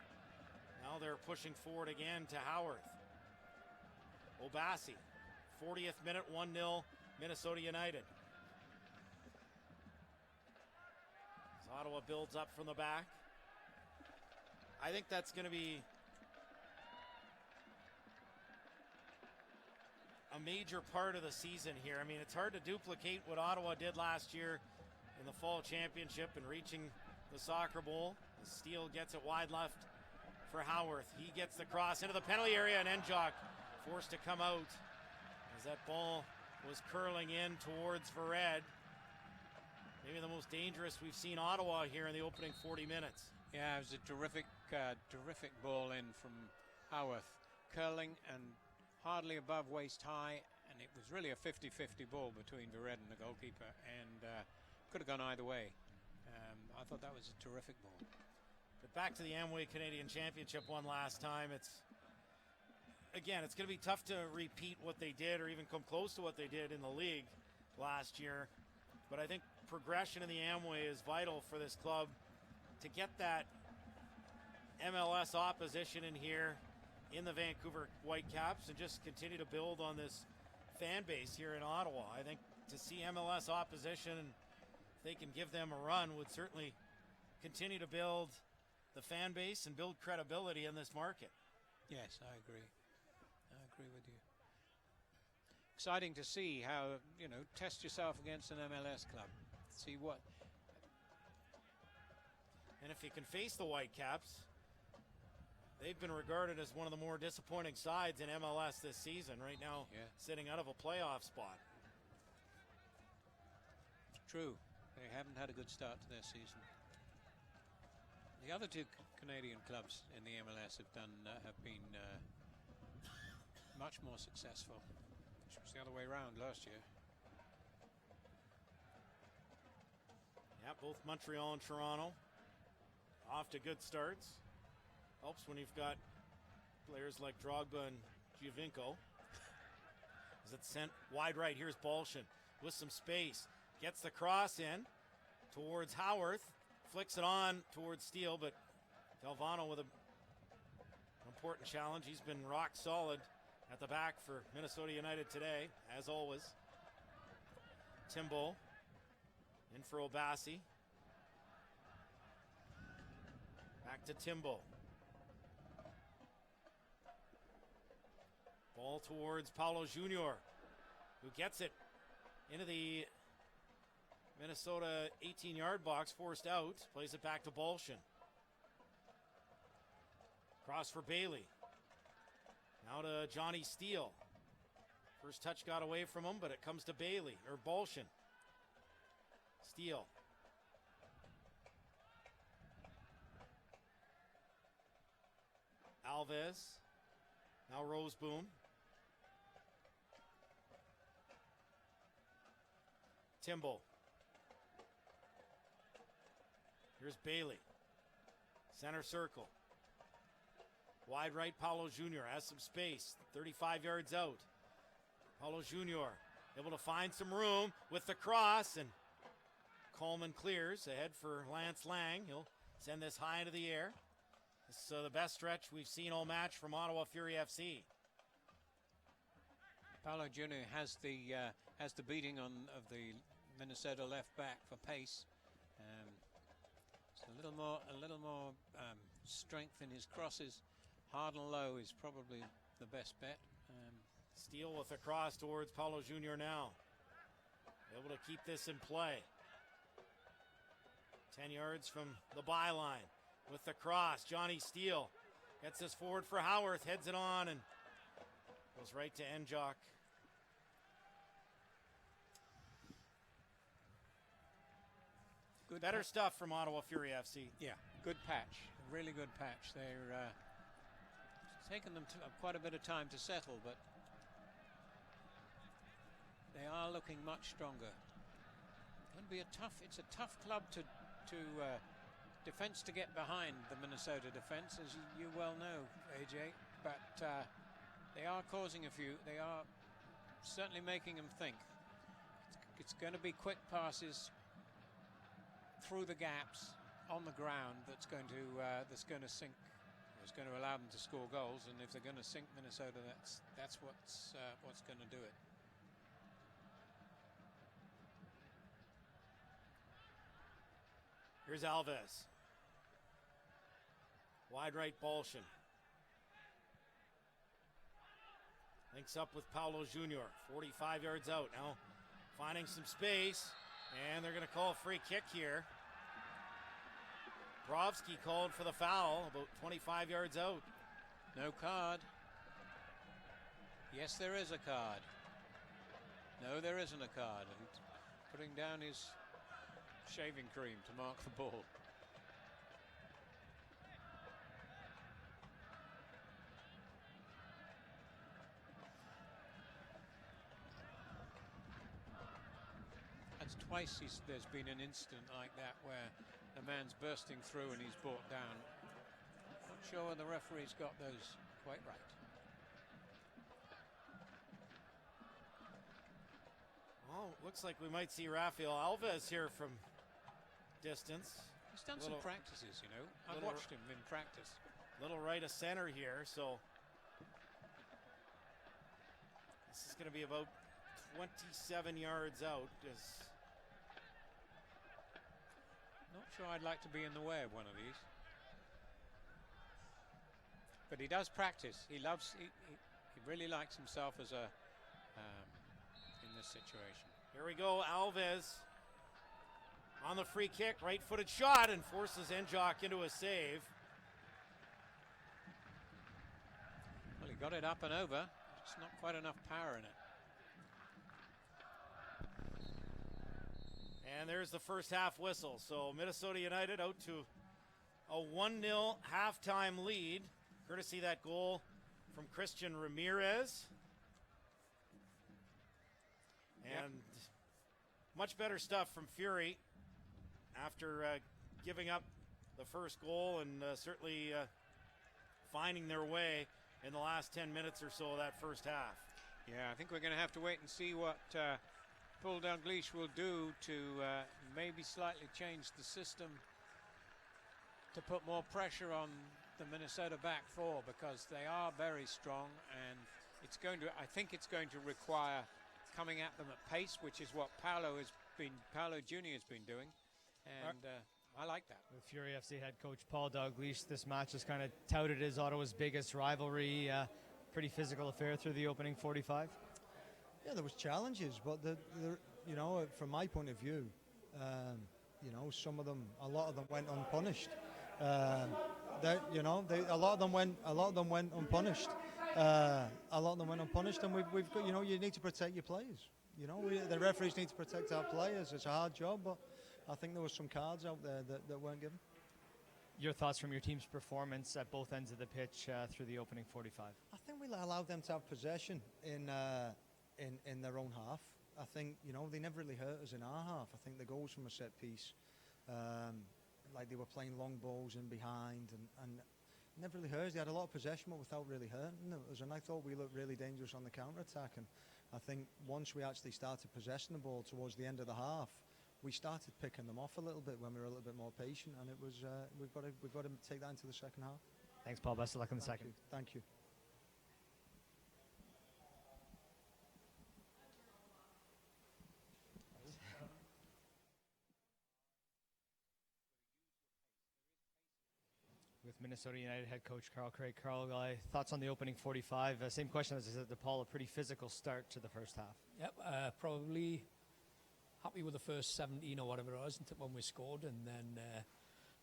now they're pushing forward again to Howarth. Obasi, 40th minute, 1-0 Minnesota United. As Ottawa builds up from the back. I think that's going to be a major part of the season here. I mean, it's hard to duplicate what Ottawa did last year in the fall championship and reaching the Soccer Bowl. Steele gets it wide left for Howarth. He gets the cross into the penalty area, and Enjok forced to come out as that ball was curling in towards Vered. Maybe the most dangerous we've seen Ottawa here in the opening 40 minutes. Yeah, it was a terrific ball in from Howarth, curling and hardly above waist high, and it was really a 50-50 ball between Vered and the goalkeeper, and could have gone either way. I thought that was a terrific ball. But back to the Amway Canadian Championship one last time. It's going to be tough to repeat what they did or even come close to what they did in the league last year. But I think progression in the Amway is vital for this club to get that MLS opposition in here in the Vancouver Whitecaps and just continue to build on this fan base here in Ottawa. I think to see MLS opposition, if they can give them a run, would certainly continue to build the fan base and build credibility in this market. Yes, I agree. I agree with you. Exciting to see how, test yourself against an MLS club. See what. And if you can face the Whitecaps, they've been regarded as one of the more disappointing sides in MLS this season. Right now, sitting out of a playoff spot. True. They haven't had a good start to their season. The other two Canadian clubs in the MLS have been much more successful, which was the other way around last year. Yeah, both Montreal and Toronto off to good starts. Helps when you've got players like Drogba and Giovinco. As it's sent wide right, here's Bolshin with some space. Gets the cross in towards Howarth. Flicks it on towards Steele, but Calvano with an important challenge. He's been rock solid at the back for Minnesota United today, as always. Timbo in for Obasi. Back to Timbo. Ball towards Paulo Jr., who gets it into the Minnesota 18-yard box, forced out, plays it back to Bolshin. Cross for Bailey. Now to Johnny Steele. First touch got away from him, but it comes to Bailey, or Bolshin. Steele. Alves. Now Roseboom. Timbo. Here's Bailey. Center circle. Wide right, Paulo Jr. has some space. 35 yards out. Paulo Jr. able to find some room with the cross, and Coleman clears ahead for Lance Lang. He'll send this high into the air. This is the best stretch we've seen all match from Ottawa Fury FC. Paulo Jr. has the beating of the Minnesota left back for pace. It's a little more strength in his crosses. Hard and low is probably the best bet. Steele with a cross towards Paulo Jr. now. Able to keep this in play. 10 yards from the byline with the cross. Johnny Steele gets this forward for Howarth, heads it on, and goes right to Enjock. Better stuff from Ottawa Fury FC. Yeah, good patch, really good patch. They're taken them quite a bit of time to settle, but they are looking much stronger. It's a tough club to defense to get behind, the Minnesota defense, as you well know, AJ. But they are causing a few. They are certainly making them think. It's going to be quick passes through the gaps on the ground that's going to sink. It's going to allow them to score goals, and if they're going to sink Minnesota, that's what's going to do it. Here's Alves. Wide right, Bolshin. Links up with Paulo Jr. 45 yards out. Now finding some space, and they're going to call a free kick here. Brovsky called for the foul, about 25 yards out. No card. Yes, there is a card. No, there isn't a card. And putting down his shaving cream to mark the ball. That's twice there's been an incident like that where the man's bursting through and he's brought down. Not sure the referee's got those quite right. Well, looks like we might see Rafael Alves here from distance. He's done some practices, you know. I've watched him in practice. Little right of center here, so this is going to be about 27 yards out. Not sure I'd like to be in the way of one of these. But he does practice. He really likes himself as a in this situation. Here we go, Alves on the free kick, right-footed shot, and forces Enjock into a save. Well, he got it up and over. Just not quite enough power in it. And there's the first half whistle. So Minnesota United out to a 1-0 halftime lead, courtesy of that goal from Christian Ramirez. And much better stuff from Fury after giving up the first goal and certainly finding their way in the last 10 minutes or so of that first half. Yeah, I think we're going to have to wait and see what Paul Dalglish will do to maybe slightly change the system to put more pressure on the Minnesota back four, because they are very strong, and I think it's going to require coming at them at pace, which is what Paulo Jr. has been doing, and I like that. With Fury FC head coach Paul Dalglish, this match is kind of touted as Ottawa's biggest rivalry. Pretty physical affair through the opening 45. Yeah, there was challenges, but you know, from my point of view, you know, a lot of them went unpunished. A lot of them went unpunished. And we've got, you know, you need to protect your players. You know, the referees need to protect our players. It's a hard job, but I think there were some cards out there that weren't given. Your thoughts from your team's performance at both ends of the pitch through the opening 45? I think we allowed them to have possession in their own half. I think, they never really hurt us in our half. I think the goals from a set piece, like they were playing long balls in behind and never really hurt us. They had a lot of possession but without really hurting us, and I thought we looked really dangerous on the counter-attack. And I think once we actually started possessing the ball towards the end of the half, we started picking them off a little bit when we were a little bit more patient, and it was we've got to take that into the second half. Thanks, Paul. Best of luck in the second. Thank you. With Minnesota United head coach Carl Craig. Carl, thoughts on the opening 45? Same question as I said to Paul, a pretty physical start to the first half. Yep, probably happy with the first 17 or whatever it was when we scored, and then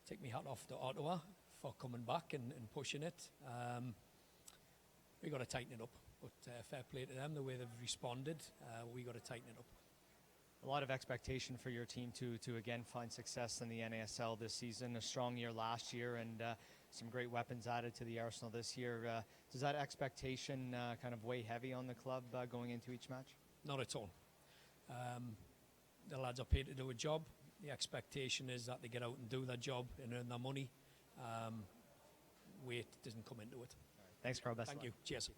take me hat off to Ottawa for coming back and pushing it. We got to tighten it up, but fair play to them, the way they've responded. We got to tighten it up. A lot of expectation for your team to again find success in the NASL this season. A strong year last year and some great weapons added to the arsenal this year. Does that expectation kind of weigh heavy on the club going into each match? Not at all. The lads are paid to do a job. The expectation is that they get out and do their job and earn their money. Weight doesn't come into it. Thanks, Carl. Best Thank of luck. you. Cheers.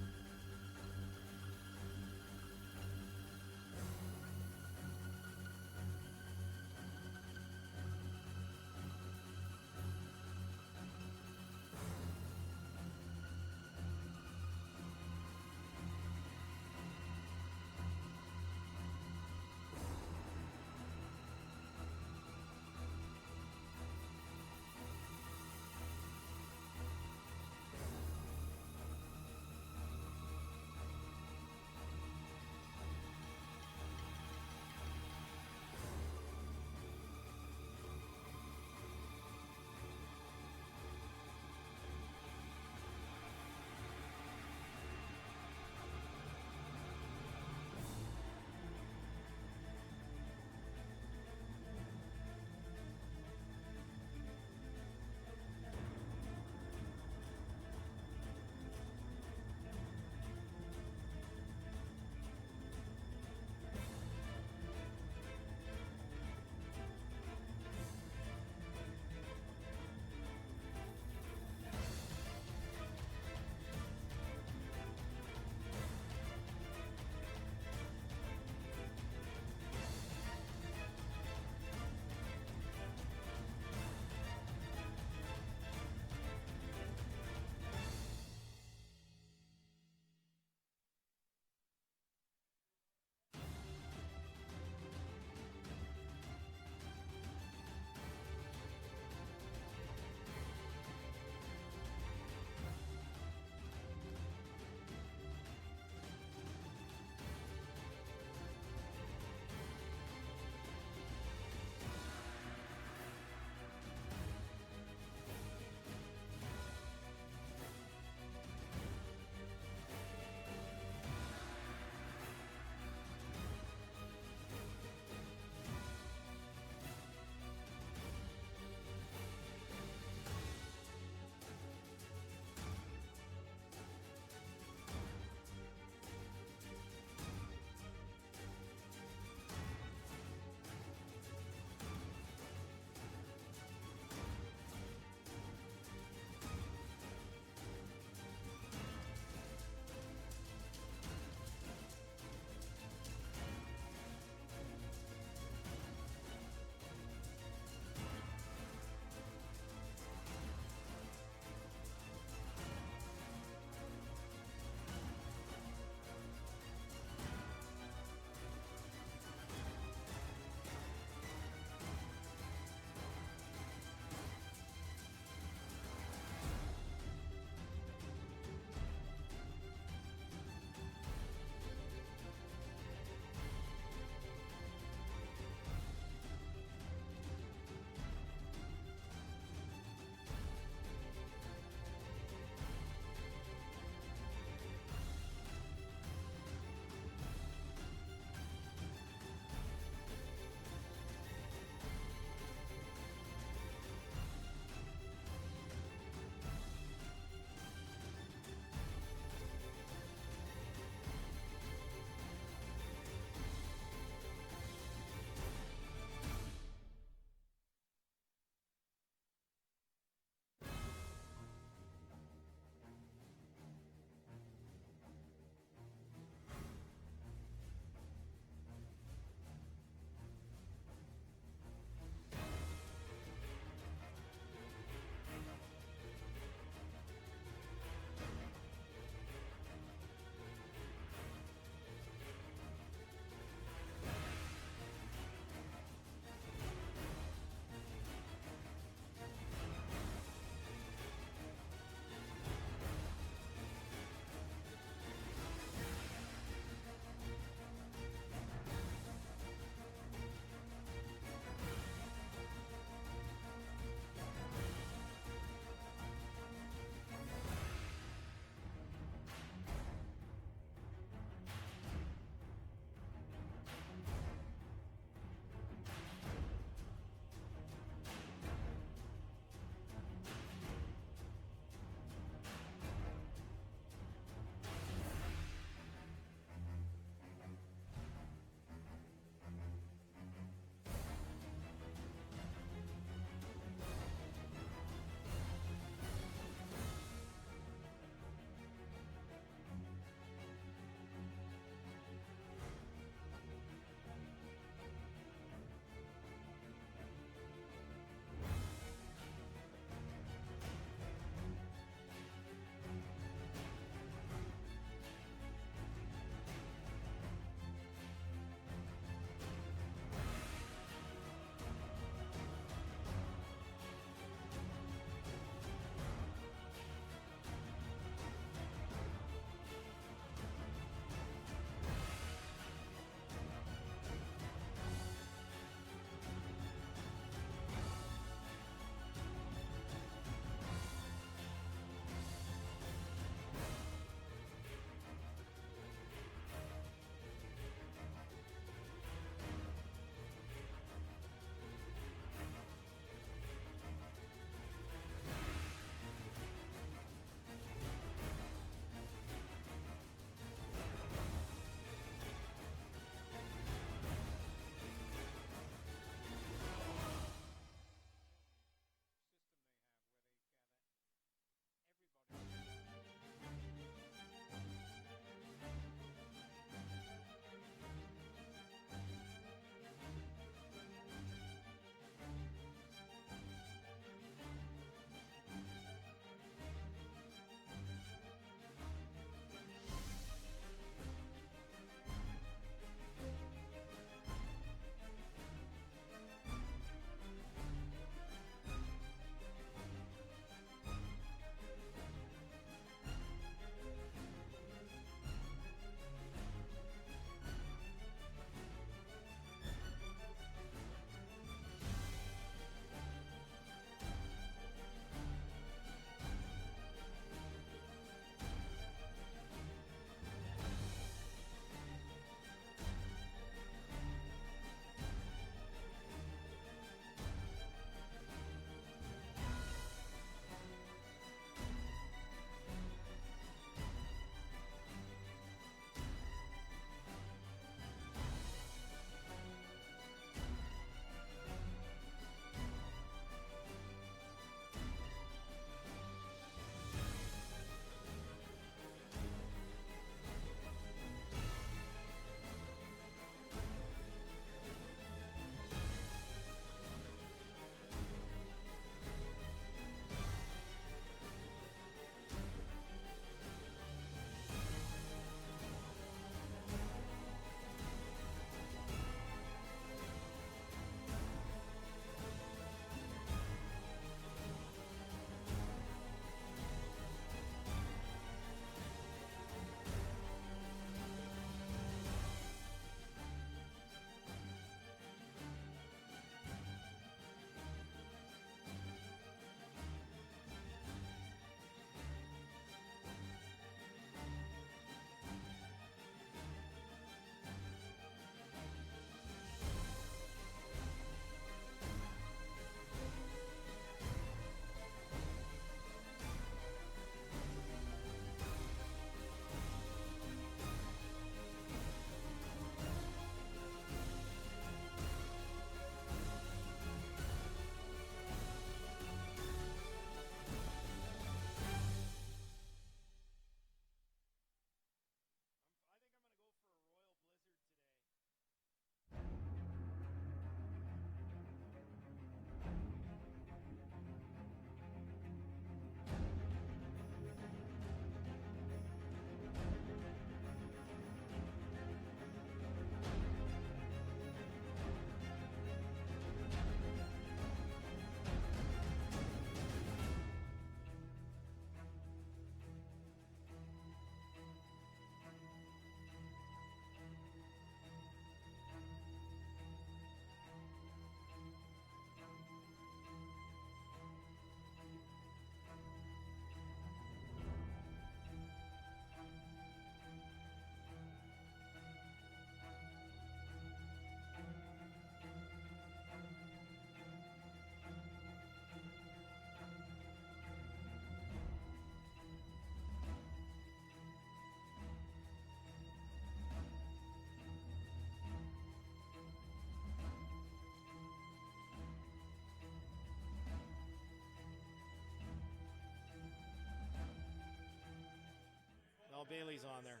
Bailey's on there.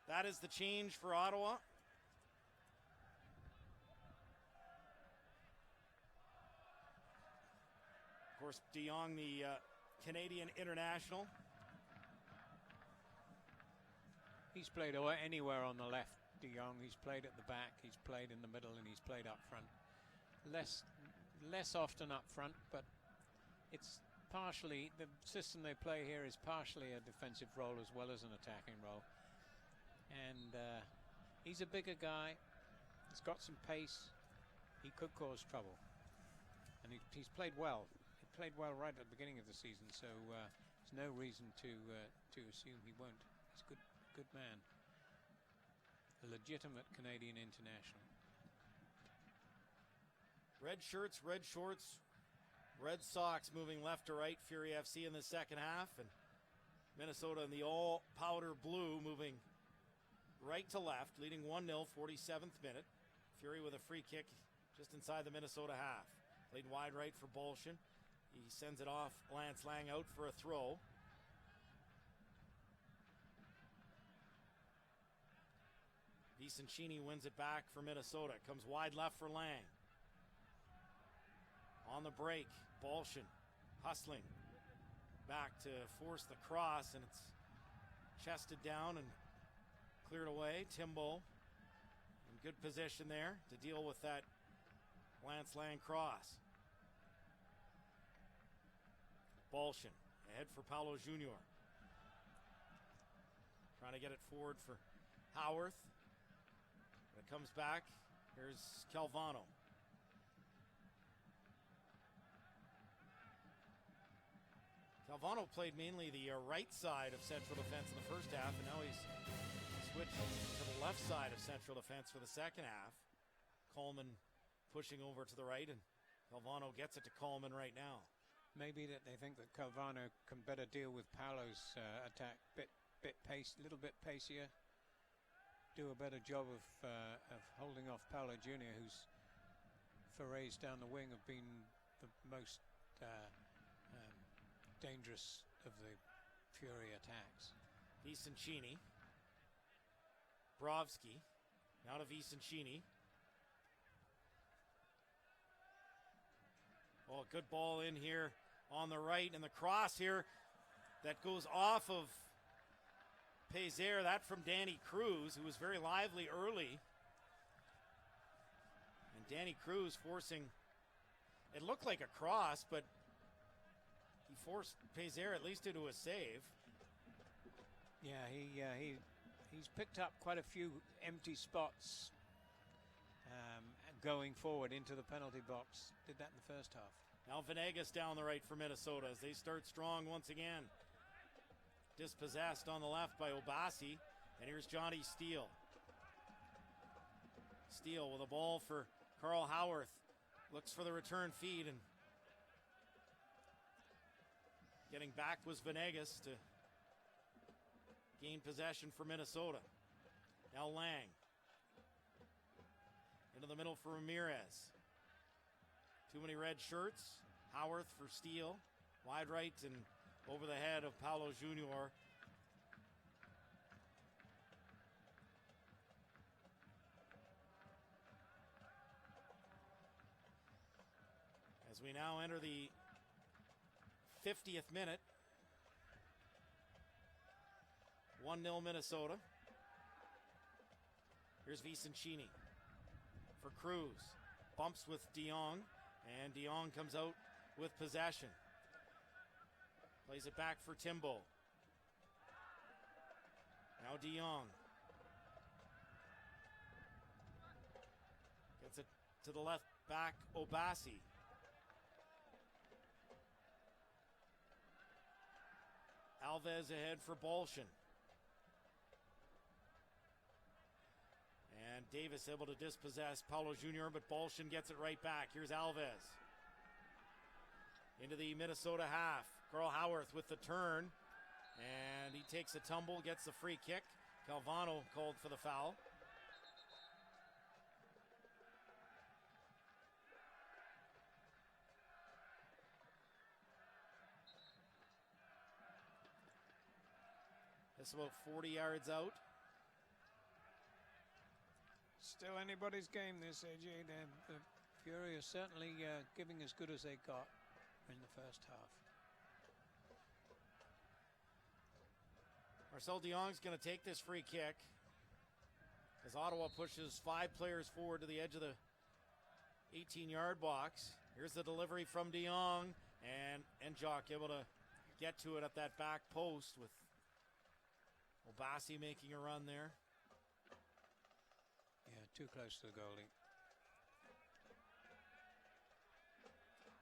That is the change for Ottawa. Of course, De Jong, the Canadian international. He's played anywhere on the left, De Jong. He's played at the back, he's played in the middle, and he's played up front. Less often up front, but it's partially, the system they play here is partially a defensive role as well as an attacking role. And he's a bigger guy. He's got some pace. He could cause trouble. And he's played well. He played well right at the beginning of the season, so there's no reason to assume he won't. He's a good man. A legitimate Canadian international. Red shirts, red shorts, red socks moving left to right. Fury FC in the second half, and Minnesota in the all powder blue moving right to left, leading 1-0, 47th minute. Fury with a free kick just inside the Minnesota half. Played wide right for Bolshin. He sends it off Lance Lang out for a throw. Vicentini wins it back for Minnesota. Comes wide left for Lang. On the break, Bolshin hustling back to force the cross, and it's chested down and cleared away. Timbo in good position there to deal with that Lance Lang cross. Bolshin ahead for Paulo Jr. Trying to get it forward for Howarth. When it comes back, here's Calvano. Calvano played mainly the right side of central defense in the first half, and now he's switched to the left side of central defense for the second half. Coleman pushing over to the right, and Calvano gets it to Coleman right now. Maybe that they think that Calvano can better deal with Paulo's attack, little bit pacier, do a better job of holding off Paulo Jr., whose forays down the wing have been the most dangerous of the Fury attacks. Vicentini. Brovsky. Now to Vicentini. Oh, a good ball in here on the right, and the cross here that goes off of Pézère. That from Danny Cruz, who was very lively early. And Danny Cruz forcing, it looked like a cross, but he forced Pézère at least into a save. Yeah, he's picked up quite a few empty spots going forward into the penalty box. Did that in the first half. Now Venegas down the right for Minnesota as they start strong once again. Dispossessed on the left by Obasi. And here's Johnny Steele. Steele with a ball for Carl Howarth. Looks for the return feed, and getting back was Venegas to gain possession for Minnesota. Now Lang. Into the middle for Ramirez. Too many red shirts. Howarth for Steele. Wide right and over the head of Paulo Jr. As we now enter the 50th minute. 1-0 Minnesota. Here's Vicentini for Cruz. Bumps with De Jong, and De Jong comes out with possession. Plays it back for Timbo. Now De Jong. Gets it to the left back, Obasi. Alves ahead for Bolshin. And Davis able to dispossess Paulo Jr., but Bolshin gets it right back. Here's Alves. Into the Minnesota half. Carl Howarth with the turn. And he takes a tumble, gets the free kick. Calvano called for the foul. It's about 40 yards out. Still anybody's game, this, AJ. The Fury are certainly giving as good as they got in the first half. Marcel de Jong's going to take this free kick as Ottawa pushes 5 players forward to the edge of the 18-yard box. Here's the delivery from de Jong, and Njok able to get to it at that back post with Obasi making a run there. Yeah, too close to the goalie.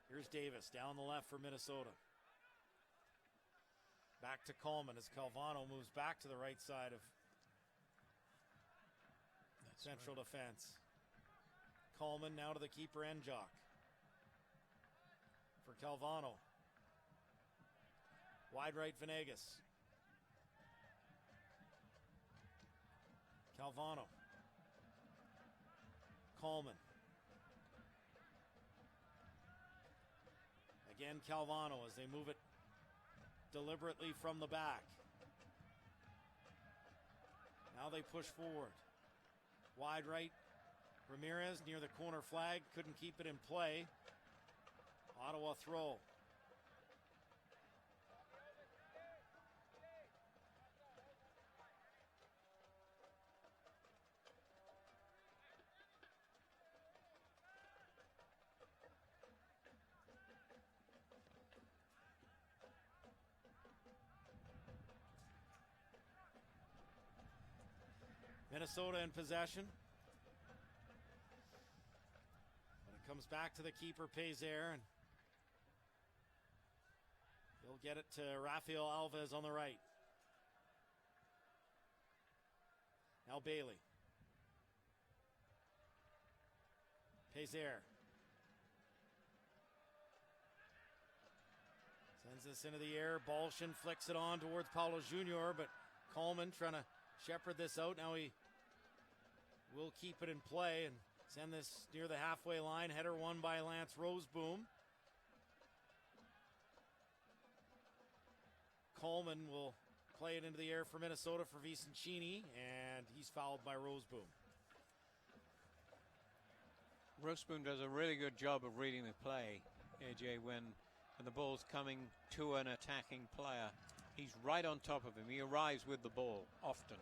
Here's Davis down the left for Minnesota. Back to Coleman as Calvano moves back to the right side of central defense. Coleman now to the keeper, Njok. For Calvano. Wide right, Venegas. Calvano. Coleman. Again, Calvano as they move it deliberately from the back. Now they push forward. Wide right, Ramirez near the corner flag. Couldn't keep it in play. Ottawa throw. Minnesota in possession. But it comes back to the keeper, Pézère, and he'll get it to Rafael Alves on the right. Now Bailey. Pézère. Sends this into the air. Bolshin flicks it on towards Paulo Jr., but Coleman trying to shepherd this out. Now he will keep it in play and send this near the halfway line. Header won by Lance Roseboom. Coleman will play it into the air for Minnesota for Vicentini, and he's fouled by Roseboom. Roseboom does a really good job of reading the play, AJ, when the ball's coming to an attacking player. He's right on top of him. He arrives with the ball often,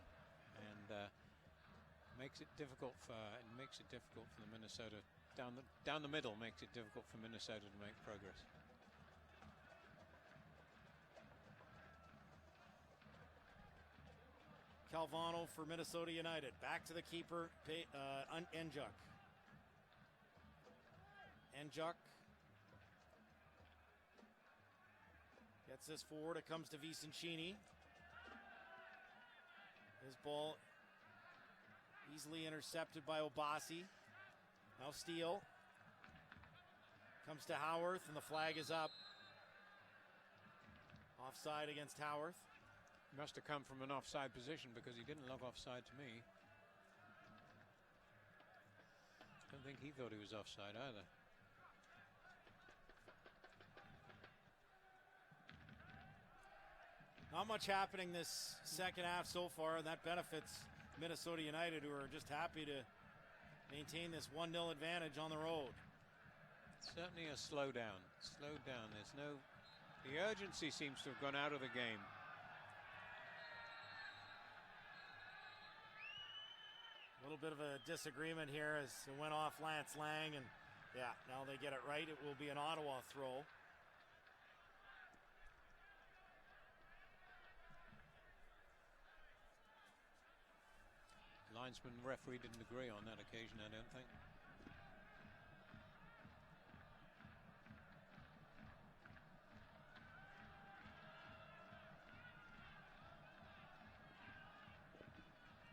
and makes it difficult for the Minnesota down the middle. Makes it difficult for Minnesota to make progress. Calvano for Minnesota United. Back to the keeper, Njok. Njok gets this forward. It comes to Vicentini. His ball easily intercepted by Obasi. Now Steele. Comes to Howarth, and the flag is up. Offside against Howarth. Must have come from an offside position because he didn't look offside to me. Don't think he thought he was offside either. Not much happening this second half so far, and that benefits Minnesota United, who are just happy to maintain this 1-0 advantage on the road. Certainly a slowdown. Slowed down. The urgency seems to have gone out of the game. A little bit of a disagreement here as it went off Lance Lang, and yeah, now they get it right. It will be an Ottawa throw. Linesman and referee didn't agree on that occasion, I don't think.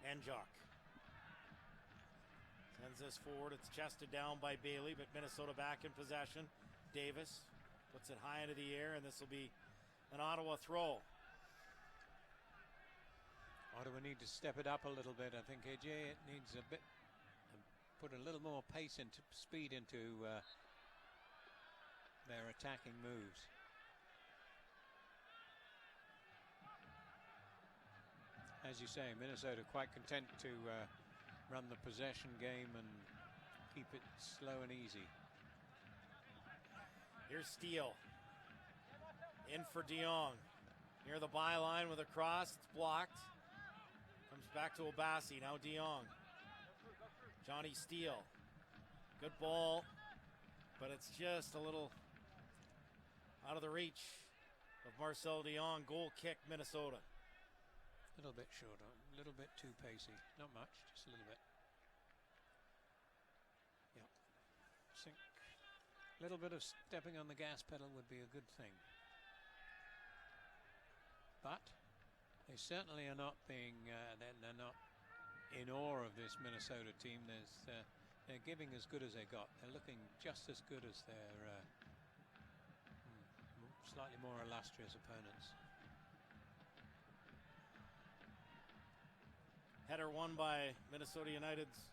Enjock sends this forward. It's chested down by Bailey, but Minnesota back in possession. Davis puts it high into the air, and this will be an Ottawa throw. Ottawa need to step it up a little bit. I think AJ it needs a bit, put a little more pace into speed into their attacking moves. As you say, Minnesota quite content to run the possession game and keep it slow and easy. Here's Steele. In for DeYoung. Near the byline with a cross. It's blocked. Comes back to Obasi. Now DeYoung. Johnny Steele. Good ball. But it's just a little out of the reach of Marcel DeYoung. Goal kick, Minnesota. A little bit short, a little bit too pacey. Not much, just a little bit. Yeah. I think a little bit of stepping on the gas pedal would be a good thing. But they certainly are not being, they're not in awe of this Minnesota team. They're giving as good as they got. They're looking just as good as their slightly more illustrious opponents. Header won by Minnesota United's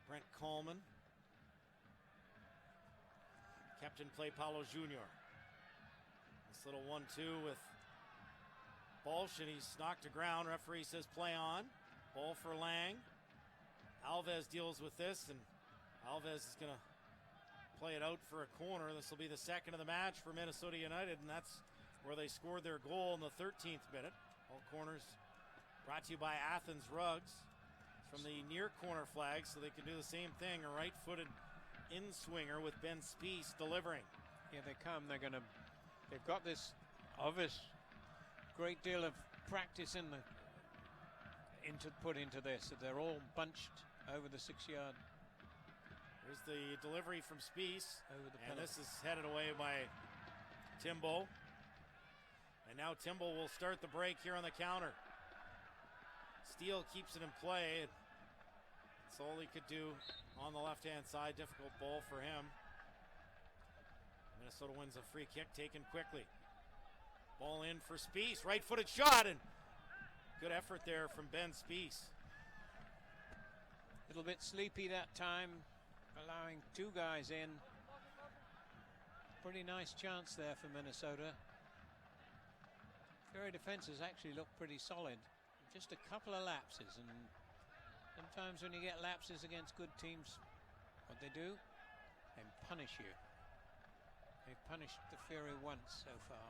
Brent Coleman. Kept in play Paulo Jr. This little 1-2 with Bolsh, and he's knocked to ground. Referee says play on. Ball for Lang. Alves deals with this, and Alves is going to play it out for a corner. This will be the second of the match for Minnesota United, and that's where they scored their goal in the 13th minute. All corners brought to you by Athens Rugs from the near corner flag, so they can do the same thing. A right-footed in-swinger with Ben Spies delivering. Here they come. They've got this obvious great deal of practice put into this. They're all bunched over the 6-yard. Here's the delivery from Spies, and penalty. this is headed away by Timbo. And now Timbo will start the break here on the counter. Steele keeps it in play. That's all he could do on the left-hand side. Difficult ball for him. Minnesota wins a free kick taken quickly. Ball in for Spies. Right-footed shot, and good effort there from Ben Spies. A little bit sleepy that time, allowing two guys in. Pretty nice chance there for Minnesota. Fury defenses actually look pretty solid. Just a couple of lapses, and sometimes when you get lapses against good teams, what they do, they punish you. They've punished the Fury once so far.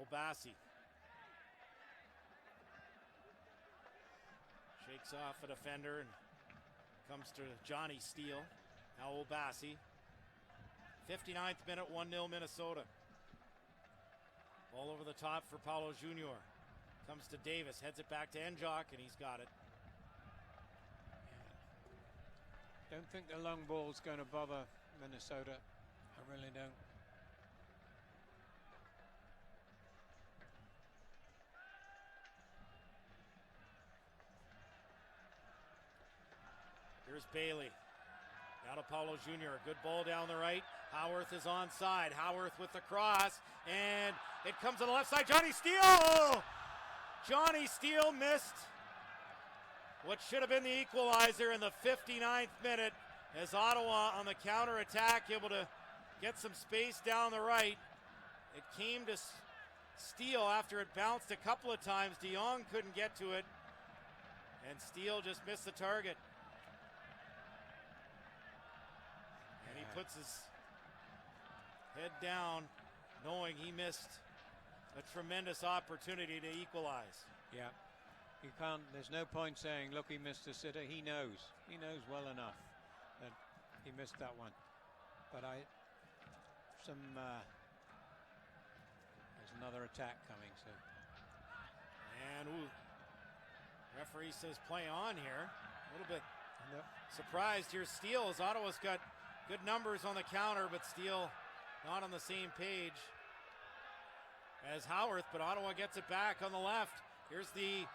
Obasi shakes off a defender and comes to Johnny Steele. Now Obasi. 59th minute, 1-0 Minnesota. Ball over the top for Paulo Jr. Comes to Davis, heads it back to Enjock, and he's got it. Don't think the long ball's going to bother Minnesota. I really don't. Here's Bailey. Now to Paulo Jr. Good ball down the right. Howarth is onside. Howarth with the cross, and it comes on the left side. Johnny Steele! Johnny Steele missed what should have been the equalizer in the 59th minute as Ottawa on the counter-attack able to get some space down the right. It came to Steele after it bounced a couple of times. DeYoung couldn't get to it, and Steele just missed the target. And he puts his head down knowing he missed a tremendous opportunity to equalize. Yeah. You can't, there's no point saying, look, he missed a sitter. He knows well enough that he missed that one. But there's another attack coming, so. And referee says play on here. A little bit surprised here. Steele, as Ottawa's got good numbers on the counter, but Steele not on the same page. as Howarth, but Ottawa gets it back on the left. Here's the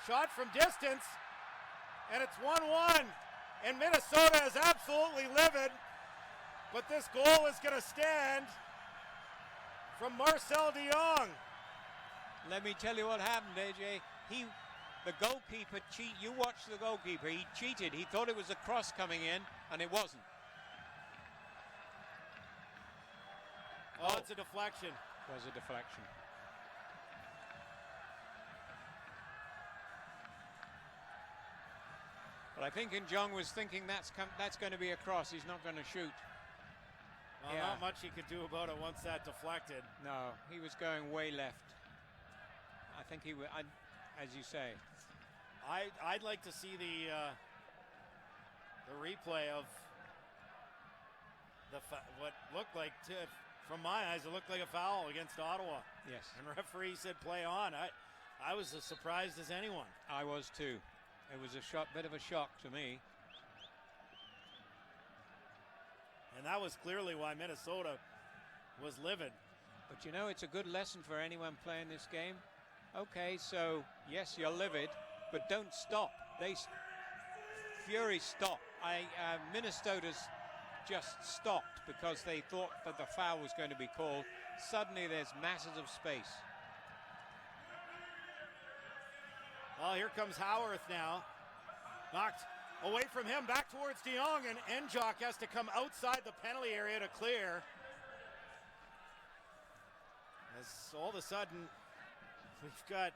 shot from distance, and it's 1-1. And Minnesota is absolutely livid, but this goal is going to stand from Marcel de Jong. Let me tell you what happened, AJ. The goalkeeper you watched the goalkeeper, he cheated. He thought it was a cross coming in, and it wasn't. Oh, it's a deflection. It was a deflection. But I think Jong was thinking that's going to be a cross. He's not going to shoot. Well, Yeah. not much he could do about it once that deflected. No, he was going way left. I think he would, as you say. I'd like to see the replay of what looked like, from my eyes, it looked like a foul against Ottawa. Yes. And referee said play on. I was as surprised as anyone. I was too. It was a bit of a shock to me. And that was clearly why Minnesota was livid. But you know, it's a good lesson for anyone playing this game. Okay, so yes, you're livid, but don't stop. Fury stopped. Minnesota's just stopped because they thought that the foul was going to be called. Suddenly there's masses of space. Well, here comes Howarth now. Knocked away from him, back towards de Jong, and Njok has to come outside the penalty area to clear. As all of a sudden, we've got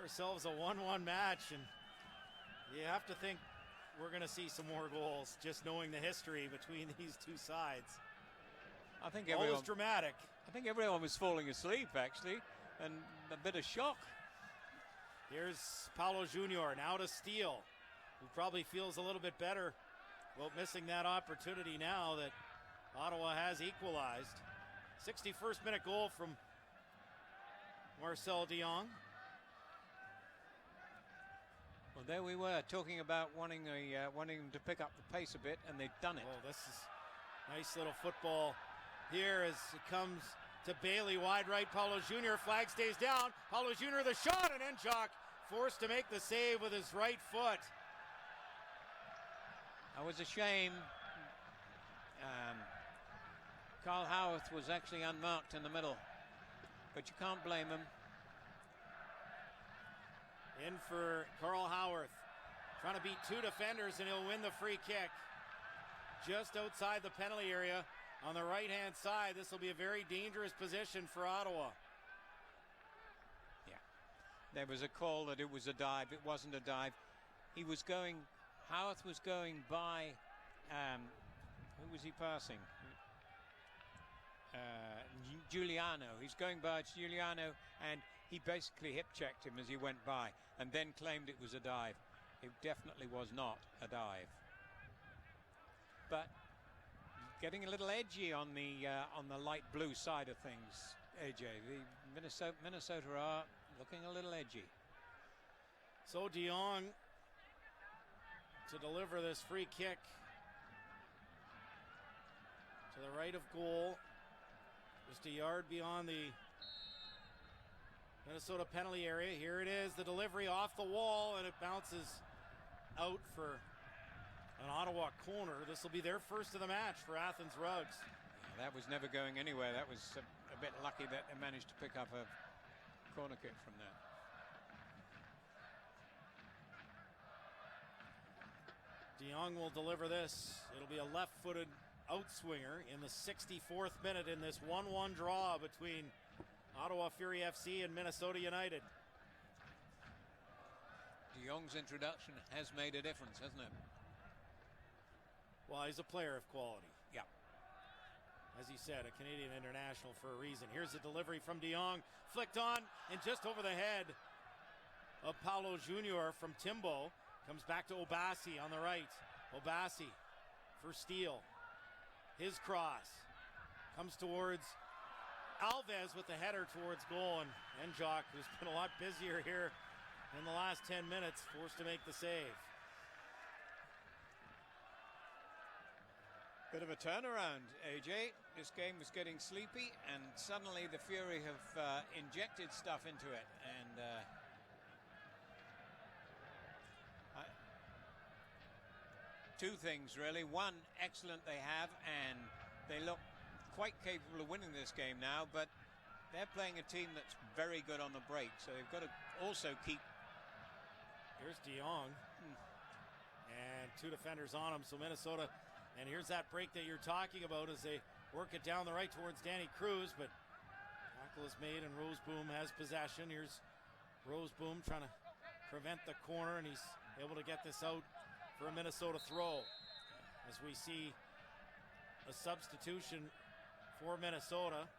ourselves a 1-1 match, and you have to think we're going to see some more goals, just knowing the history between these two sides. I think Always dramatic. I think everyone was falling asleep, actually, and a bit of shock. Here's Paulo Junior now to Steele, who probably feels a little bit better about missing that opportunity now that Ottawa has equalized. 61st minute goal from Marcel de Jong. Well, there we were talking about wanting them to pick up the pace a bit, and they've done it. Oh, this is nice little football here as it comes to Bailey, wide right. Paulo Junior, flag stays down. Paulo Junior, the shot, and Njok forced to make the save with his right foot. That was a shame. Carl Howarth was actually unmarked in the middle, but you can't blame him. In for Carl Howarth, trying to beat two defenders, and he'll win the free kick. Just outside the penalty area on the right-hand side. This will be a very dangerous position for Ottawa. Yeah, there was a call that it was a dive. It wasn't a dive. Howarth was going by, who was he passing? Giuliano. He's going by Giuliano, and he basically hip-checked him as he went by and then claimed it was a dive. It definitely was not a dive. But getting a little edgy on the light blue side of things, AJ. The Minnesota are looking a little edgy. So de Jong to deliver this free kick to the right of goal. Just a yard beyond the Minnesota penalty area. Here it is, the delivery off the wall, and it bounces out for an Ottawa corner. This will be their first of the match for Athens Rugs. Yeah, that was never going anywhere. That was a bit lucky that they managed to pick up a corner kick from there. de Jong will deliver this. It'll be a left-footed outswinger in the 64th minute in this 1-1 draw between Ottawa Fury FC and Minnesota United. De Jong's introduction has made a difference, hasn't it? Well, he's a player of quality. Yeah. As he said, a Canadian international for a reason. Here's a delivery from de Jong, flicked on and just over the head of Paulo Junior from Timbo. Comes back to Obasi on the right. Obasi for Steele. His cross comes towards Alves with the header towards goal, and Njok, who's been a lot busier here in the last 10 minutes, forced to make the save. Bit of a turnaround, AJ. This game was getting sleepy, and suddenly the Fury have injected stuff into it. And two things, really. One, excellent they have, and they look quite capable of winning this game now, but they're playing a team that's very good on the break, so they've got to also keep... Here's De Jong. And two defenders on him, so Minnesota... And here's that break that you're talking about as they work it down the right towards Danny Cruz, but tackle is made and Roseboom has possession. Here's Roseboom trying to prevent the corner, and he's able to get this out for a Minnesota throw. As we see a substitution for Minnesota.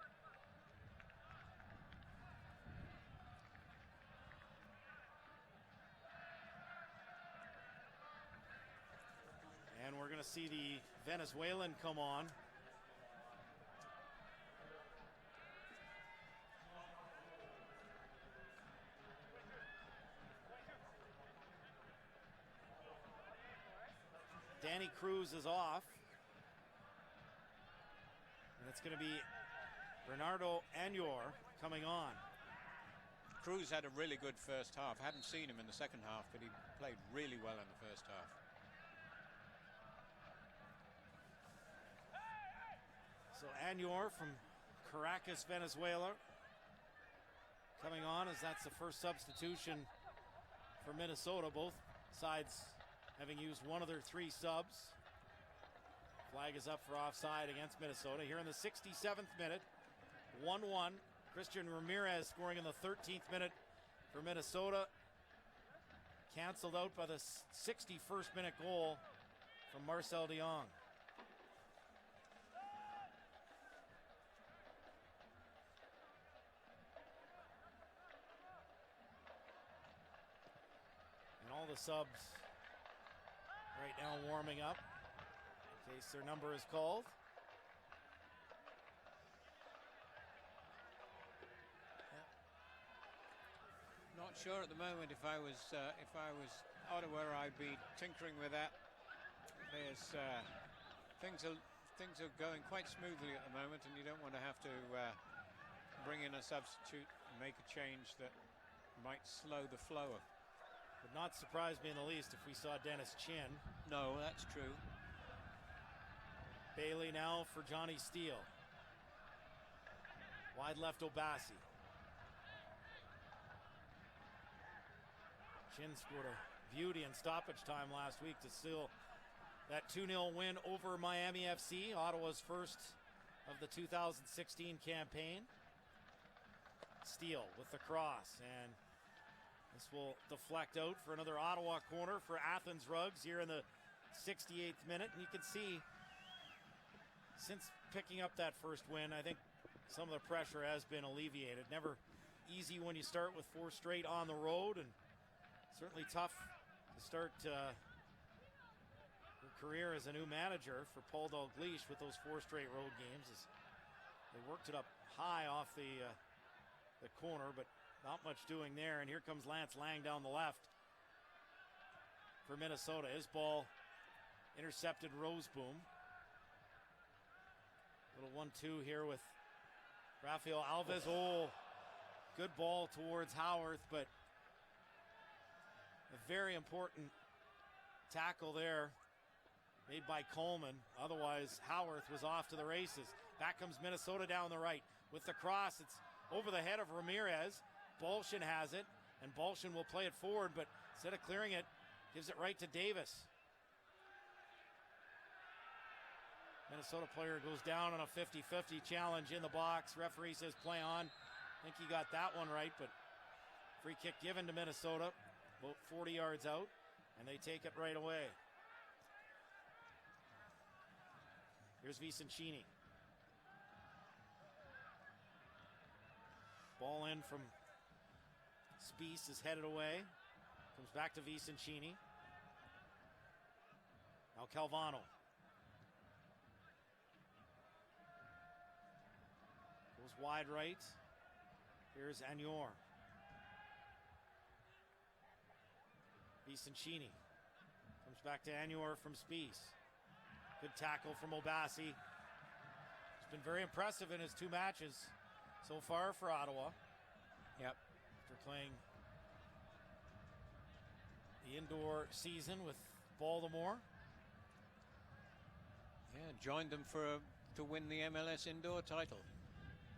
And we're going to see the Venezuelan come on. Danny Cruz is off. And it's going to be Bernardo Añor coming on. Cruz had a really good first half. Haven't seen him in the second half, but he played really well in the first half. So Añor from Caracas, Venezuela, coming on as that's the first substitution for Minnesota. Both sides having used one of their three subs. Flag is up for offside against Minnesota. Here in the 67th minute, 1-1. Christian Ramirez scoring in the 13th minute for Minnesota. Canceled out by the 61st minute goal from Marcel De Jong. All the subs right now warming up in case their number is called. Not sure at the moment if I was Ottawa, I'd be tinkering with that. There's things are going quite smoothly at the moment, and you don't want to have to bring in a substitute and make a change that might slow the flow of. Would not surprise me in the least if we saw Dennis Chin. No, that's true. Bailey now for Johnny Steele. Wide left Obasi. Chin scored a beauty in stoppage time last week to seal that 2-0 win over Miami FC, Ottawa's first of the 2016 campaign. Steele with the cross, and this will deflect out for another Ottawa corner for Athens Rugs here in the 68th minute. And you can see, since picking up that first win, I think some of the pressure has been alleviated. Never easy when you start with 4 straight on the road, and certainly tough to start your career as a new manager for Paul Dalglish with those 4 straight road games. As they worked it up high off the corner, but not much doing there. And here comes Lance Lang down the left for Minnesota. His ball intercepted Roseboom. Little 1-2 here with Rafael Alves. Oh, good ball towards Howarth, but a very important tackle there made by Coleman. Otherwise, Howarth was off to the races. Back comes Minnesota down the right with the cross. It's over the head of Ramirez. Bolshin has it, and Bolshin will play it forward, but instead of clearing it, gives it right to Davis. Minnesota player goes down on a 50-50 challenge in the box. Referee says play on. I think he got that one right, but free kick given to Minnesota, about 40 yards out, and they take it right away. Here's Vicencini. Ball in from Spies is headed away. Comes back to Vicencini. Now Calvano. Goes wide right. Here's Añor. Vicencini. Comes back to Añor from Spies. Good tackle from Obasi. He's been very impressive in his 2 matches so far for Ottawa. Yep. After playing the indoor season with Baltimore. Yeah, joined them to win the MLS indoor title,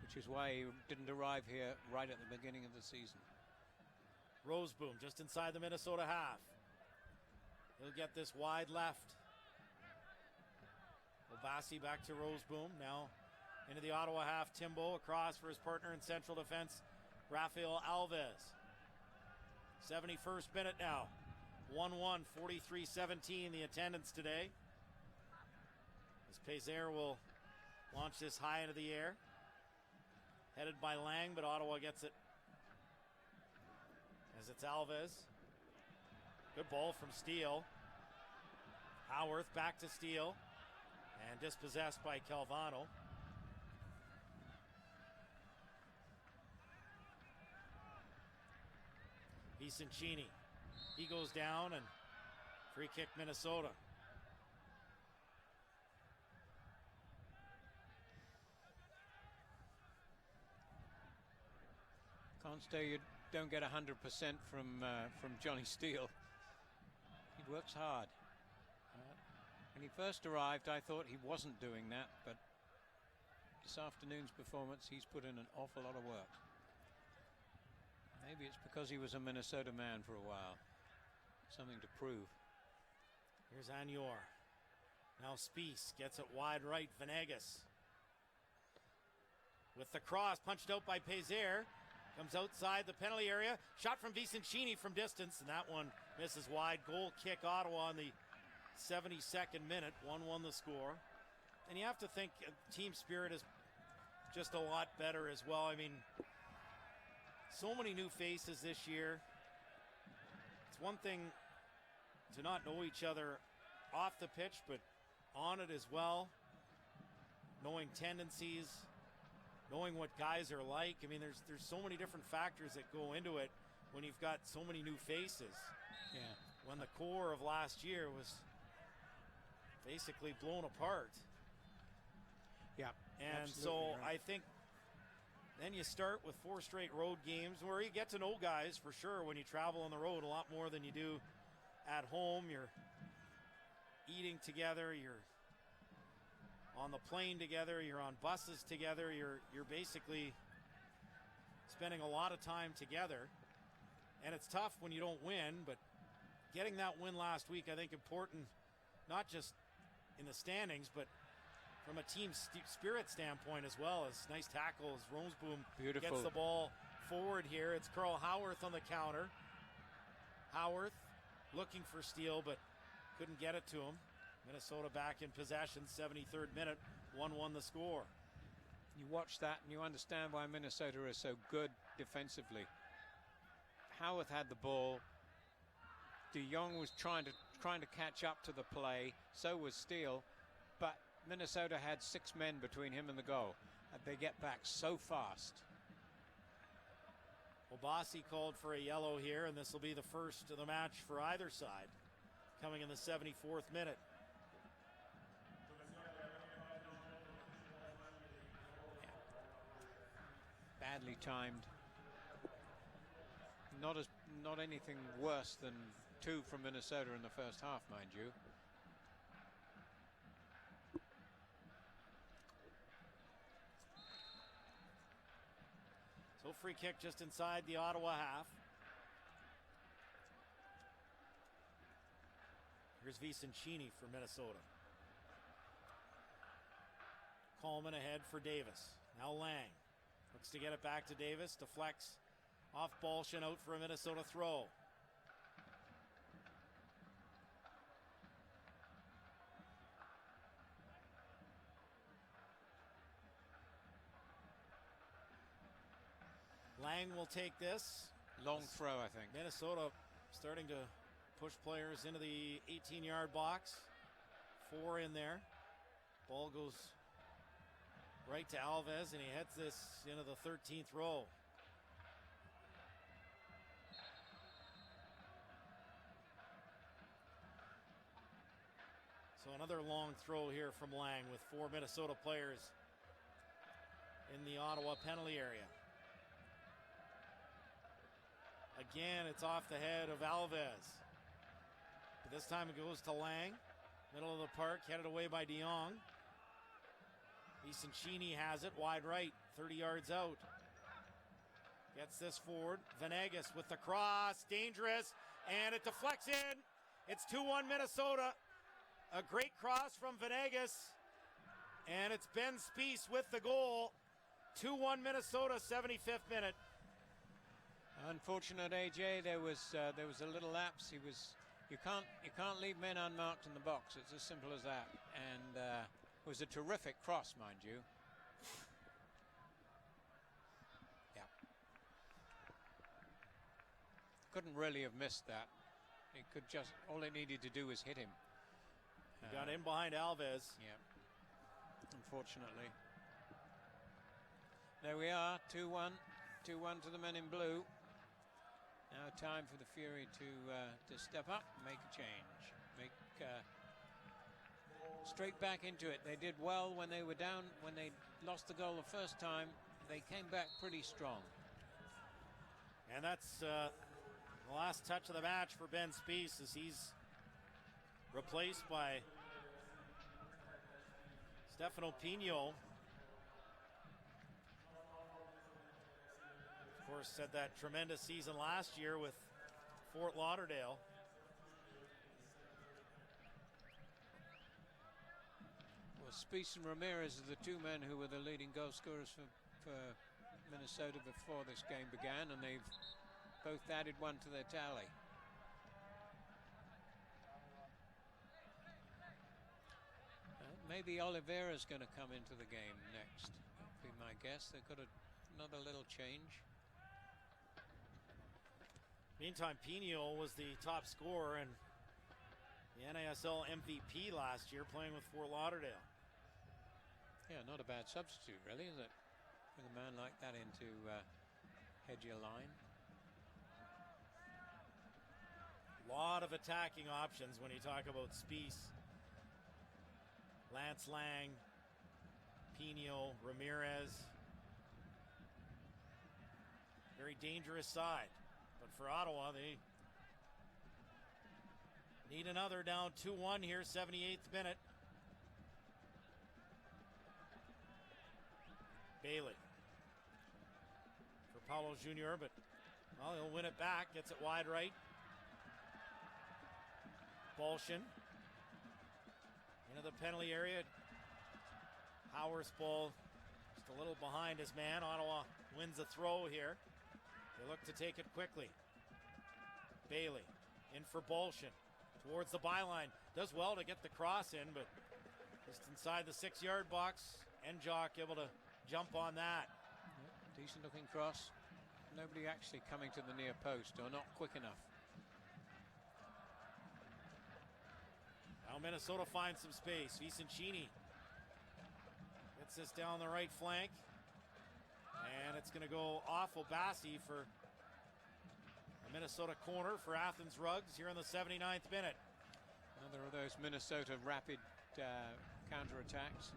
which is why he didn't arrive here right at the beginning of the season. Roseboom just inside the Minnesota half. He'll get this wide left. Obasi back to Roseboom. Now into the Ottawa half. Timbo across for his partner in central defense, Rafael Alves. 71st minute now. 1-1, 43-17 the attendance today. As Pezer will launch this high into the air. Headed by Lang, but Ottawa gets it as it's Alves. Good ball from Steele. Howarth back to Steele. And dispossessed by Calvano. Vicencini. He goes down and free kick Minnesota. Can't say you don't get 100% from Johnny Steele. He works hard. When he first arrived, I thought he wasn't doing that, but this afternoon's performance, he's put in an awful lot of work. Maybe it's because he was a Minnesota man for a while. Something to prove. Here's Anior. Now Spies gets it wide right. Venegas with the cross punched out by Pezer. Comes outside the penalty area. Shot from Vicencini from distance, and that one misses wide. Goal kick Ottawa in the 72nd minute. 1-1 the score. And you have to think team spirit is just a lot better as well. I mean, so many new faces this year. It's one thing to not know each other off the pitch, but on it as well. Knowing tendencies, knowing what guys are like. I mean, there's so many different factors that go into it when you've got so many new faces. Yeah. When the core of last year was basically blown apart. Yeah. And so right. I think then you start with 4 straight road games where you get to know guys for sure when you travel on the road a lot more than you do at home. You're eating together, you're on the plane together, you're on buses together, you're basically spending a lot of time together. And it's tough when you don't win, but getting that win last week, I think important, not just in the standings, but from a team spirit standpoint as well. As nice tackle as Roseboom gets the ball forward here. It's Carl Howarth on the counter. Howarth looking for Steele, but couldn't get it to him. Minnesota back in possession, 73rd minute, 1-1 the score. You watch that and you understand why Minnesota is so good defensively. Howarth had the ball. De Jong was trying to catch up to the play. So was Steele, but Minnesota had 6 men between him and the goal. And they get back so fast. Obasi called for a yellow here, and this will be the first of the match for either side, coming in the 74th minute. Badly timed. Not anything worse than 2 from Minnesota in the first half, mind you. So free kick just inside the Ottawa half. Here's Vicencini for Minnesota. Coleman ahead for Davis. Now Lang looks to get it back to Davis. Deflects off Bolshin, out for a Minnesota throw. Lang will take this. Long throw, I think. Minnesota starting to push players into the 18-yard box. 4 in there. Ball goes right to Alves, and he heads this into the 13th row. So So another long throw here from Lang with 4 Minnesota players in the Ottawa penalty area. Again, it's off the head of Alves. But this time it goes to Lang. Middle of the park, headed away by DeYoung. Vicentini has it, wide right, 30 yards out. Gets this forward. Venegas with the cross, dangerous, and it deflects in. It's 2-1 Minnesota. A great cross from Venegas, and it's Ben Spies with the goal. 2-1 Minnesota, 75th minute. Unfortunate, AJ. There was a little lapse. You can't leave men unmarked in the box. It's as simple as that. And it was a terrific cross, mind you. Yeah. Couldn't really have missed that. It could just, all it needed to do was hit him. He got in behind Alves. Yeah. Unfortunately. There we are, 2-1. 2-1 to the men in blue. Now time for the Fury to step up, make a change, straight back into it. They did well when they were down, when they lost the goal the first time. They came back pretty strong. And that's the last touch of the match for Ben Spies as he's replaced by Stefano Pino. Of course, had that tremendous season last year with Fort Lauderdale. Well, Spies and Ramirez are the two men who were the leading goal scorers for Minnesota before this game began, and they've both added one to their tally. Maybe Oliveira's going to come into the game next, would be my guess. They've got another little change. Meantime, Pino was the top scorer and the NASL MVP last year playing with Fort Lauderdale. Yeah, not a bad substitute, really, is it? With a man like that into head your line. A lot of attacking options when you talk about Spies. Lance Lang, Pino, Ramirez. Very dangerous side. But for Ottawa, they need another, down 2-1 here, 78th minute. Bailey for Paulo Jr., but well, he'll win it back. Gets it wide right. Bolshin into the penalty area. Howard's ball just a little behind his man. Ottawa wins the throw here. They look to take it quickly. Bailey in for Bolshin towards the byline. Does well to get the cross in, but just inside the 6-yard box. Enjock able to jump on that. Yep, decent looking cross. Nobody actually coming to the near post, or not quick enough. Now Minnesota finds some space. Vicentini gets this down the right flank. And it's going to go off Obasi for a Minnesota corner for Athens Rugs here in the 79th minute. Another of those Minnesota rapid counterattacks.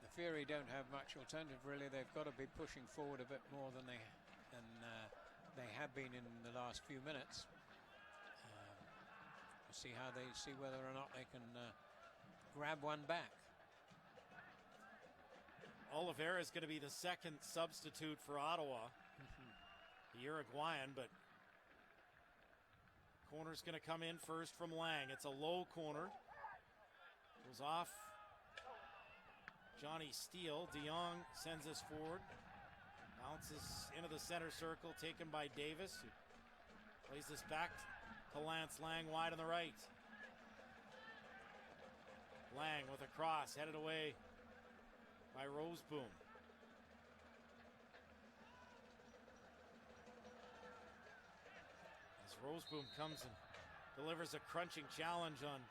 The Fury don't have much alternative, really. They've got to be pushing forward a bit more than they have been in the last few minutes. We'll see whether or not they can grab one back. Oliveira is going to be the second substitute for Ottawa, the Uruguayan, but corner's going to come in first from Lang. It's a low corner. Goes off Johnny Steele. DeYoung sends this forward. Bounces into the center circle, taken by Davis, who plays this back to Lance Lang wide on the right. Lang with a cross, headed away by Roseboom. As Roseboom comes and delivers a crunching challenge on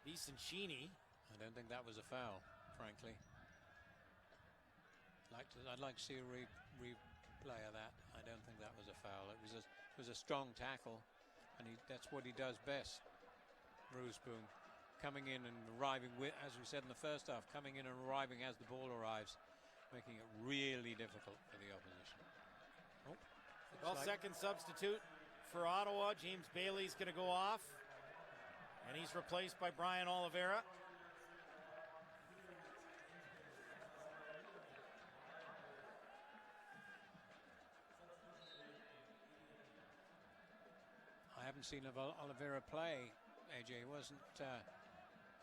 Vicentini. I don't think that was a foul, frankly. I'd like to see a replay of that. I don't think that was a foul. It was a strong tackle, and that's what he does best. Roseboom coming in and arriving with, as we said in the first half, coming in and arriving as the ball arrives, making it really difficult for the opposition. Oh, Well, second substitute for Ottawa. James Bailey's going to go off, and he's replaced by Brian Oliveira. I haven't seen Oliveira play, AJ.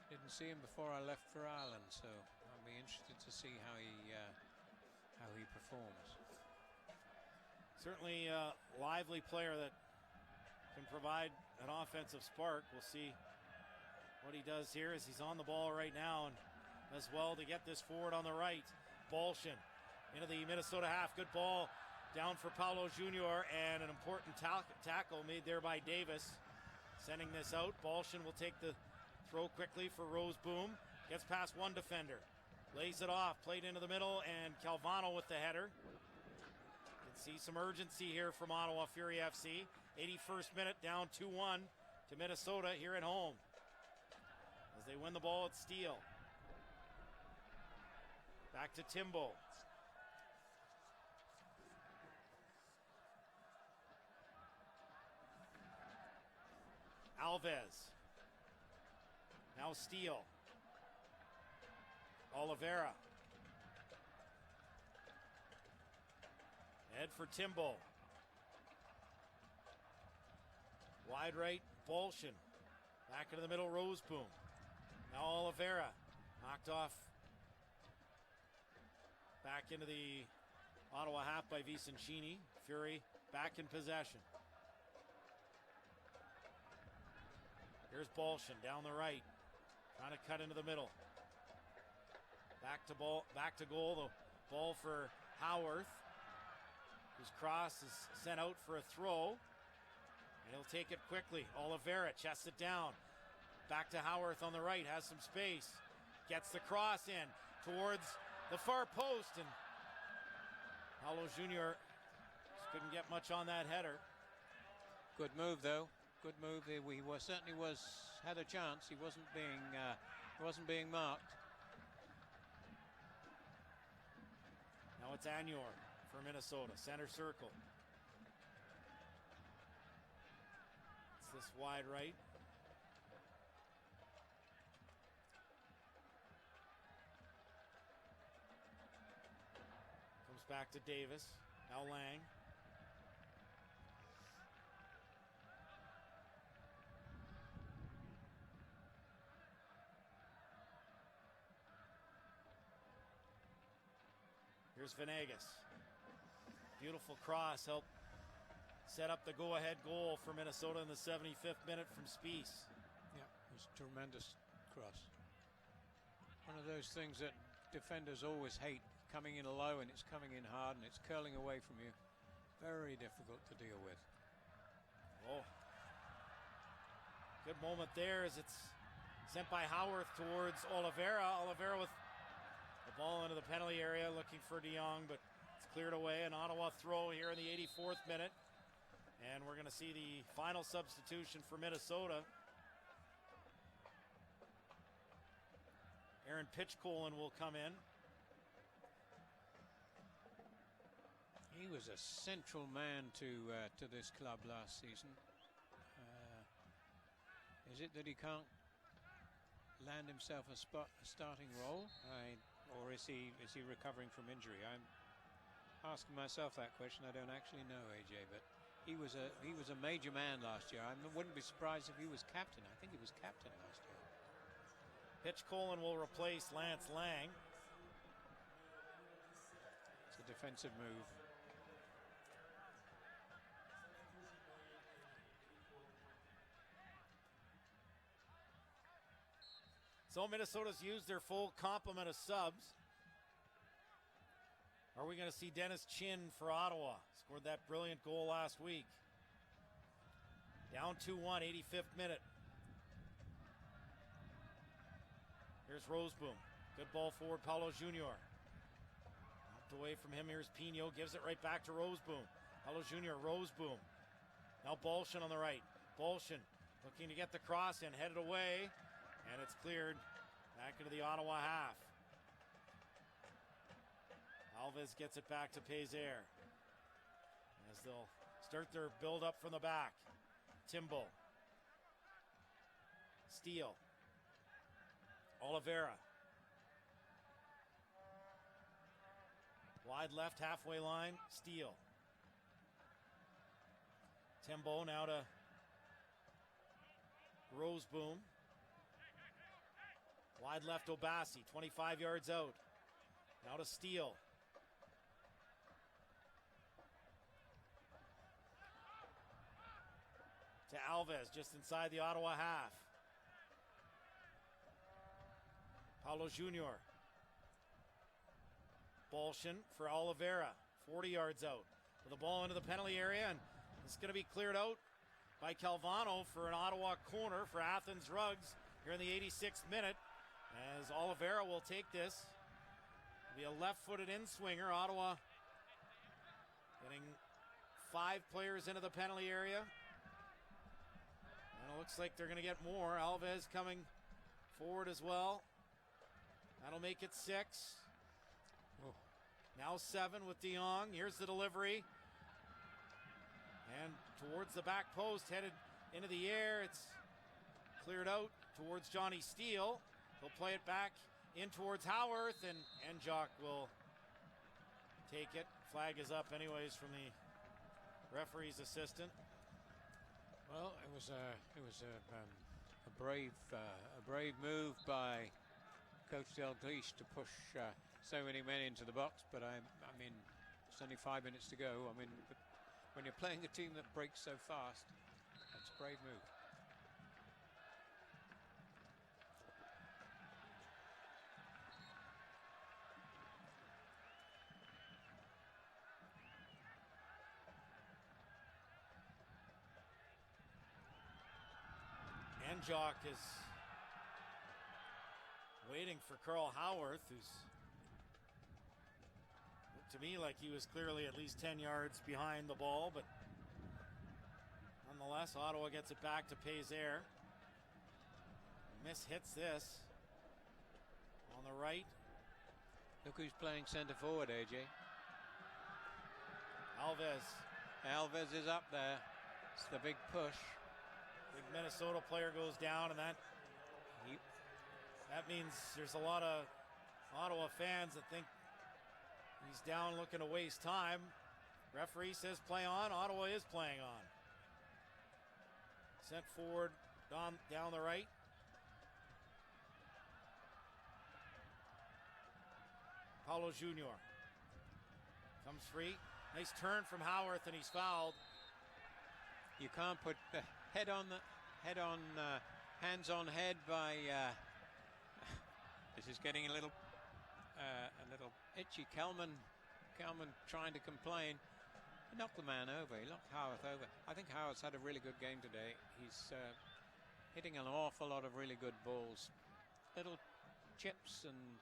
Didn't see him before I left for Ireland, so I'll be interested to see how he performs. Certainly a lively player that can provide an offensive spark. We'll see what he does here as he's on the ball right now, and as well to get this forward on the right. Bolshin into the Minnesota half. Good ball down for Paulo Junior, and an important tackle made there by Davis. Sending this out. Bolshin will take the throw quickly for Roseboom. Gets past one defender. Lays it off. Played into the middle, and Calvano with the header. You can see some urgency here from Ottawa Fury FC. 81st minute, down 2-1 to Minnesota here at home, as they win the ball at Steele. Back to Timbo. Alves. Now Steele. Oliveira. Head for Timbo. Wide right, Bolshin. Back into the middle, Roseboom. Now Oliveira. Knocked off. Back into the Ottawa half by Vicencini. Fury back in possession. Here's Bolshin down the right, trying to cut into the middle. Back to goal. The ball for Howarth, whose cross is sent out for a throw, and he'll take it quickly. Oliveira chests it down. Back to Howarth on the right, has some space, gets the cross in towards the far post, and Paulo Junior just couldn't get much on that header. Good move, though. Good move. He certainly had a chance. He wasn't being marked. Now it's Anior for Minnesota, center circle. It's this wide right. Comes back to Davis. Now Lang. Here's Venegas. Beautiful cross helped set up the go-ahead goal for Minnesota in the 75th minute from Spies. Yeah, it was a tremendous cross. One of those things that defenders always hate, coming in low and it's coming in hard and it's curling away from you. Very difficult to deal with. Oh, good moment there as it's sent by Howarth towards Oliveira. Oliveira with the ball into the penalty area, looking for De Jong, but it's cleared away. An Ottawa throw here in the 84th minute. And we're going to see the final substitution for Minnesota. Aaron Pitchcolin will come in. He was a central man to this club last season. Is it that he can't land himself a starting role? Or is he recovering from injury? I'm asking myself that question. I don't actually know, AJ, but he was a major man last year. I wouldn't be surprised if he was captain. I think he was captain last year. Pitchcolin will replace Lance Lang. It's a defensive move. So Minnesota's used their full complement of subs. Are we going to see Dennis Chin for Ottawa? Scored that brilliant goal last week. Down 2-1, 85th minute. Here's Roseboom. Good ball forward, Paulo Junior. Knocked away from him. Here's Pino. Gives it right back to Roseboom. Paulo Junior, Roseboom. Now Bolshin on the right. Bolshin Looking to get the cross in, headed away, and it's cleared back into the Ottawa half. Alves gets it back to Pézère as they'll start their build up from the back. Timbo. Steele. Oliveira. Wide left, halfway line, Steele. Timbo now to Roseboom. Wide left, Obasi, 25 yards out. Now to Steele. To Alves, just inside the Ottawa half. Paulo Junior. Bolshin for Oliveira, 40 yards out. With the ball into the penalty area, and it's going to be cleared out by Calvano for an Ottawa corner for Athens Rugs here in the 86th minute. As Oliveira will take this. It'll be a left-footed in-swinger. Ottawa getting 5 players into the penalty area. And it looks like they're going to get more. Alves coming forward as well. That'll make it 6. Oh. Now 7 with De Jong. Here's the delivery. And towards the back post, headed into the air. It's cleared out towards Johnny Steele. He'll play it back in towards Howarth, and Jock will take it. Flag is up anyways from the referee's assistant. Well, it was a brave move by Coach Dalglish to push so many men into the box, but I mean, it's only 5 minutes to go. I mean, but when you're playing a team that breaks so fast, that's a brave move. And Jock is waiting for Carl Howarth, who's looked to me like he was clearly at least 10 yards behind the ball, but nonetheless, Ottawa gets it back to Pézère. Miss hits this on the right. Look who's playing center forward, AJ. Alves is up there. It's the big push. Big Minnesota player goes down, and that means there's a lot of Ottawa fans that think he's down looking to waste time. Referee says play on. Ottawa is playing on. Sent forward down the right. Paulo Junior comes free. Nice turn from Howarth, and he's fouled. You can't put the hands on head by. This is getting a little itchy. Kelman trying to complain. He knocked the man over. He knocked Howarth over. I think Howarth's had a really good game today. He's hitting an awful lot of really good balls. Little chips and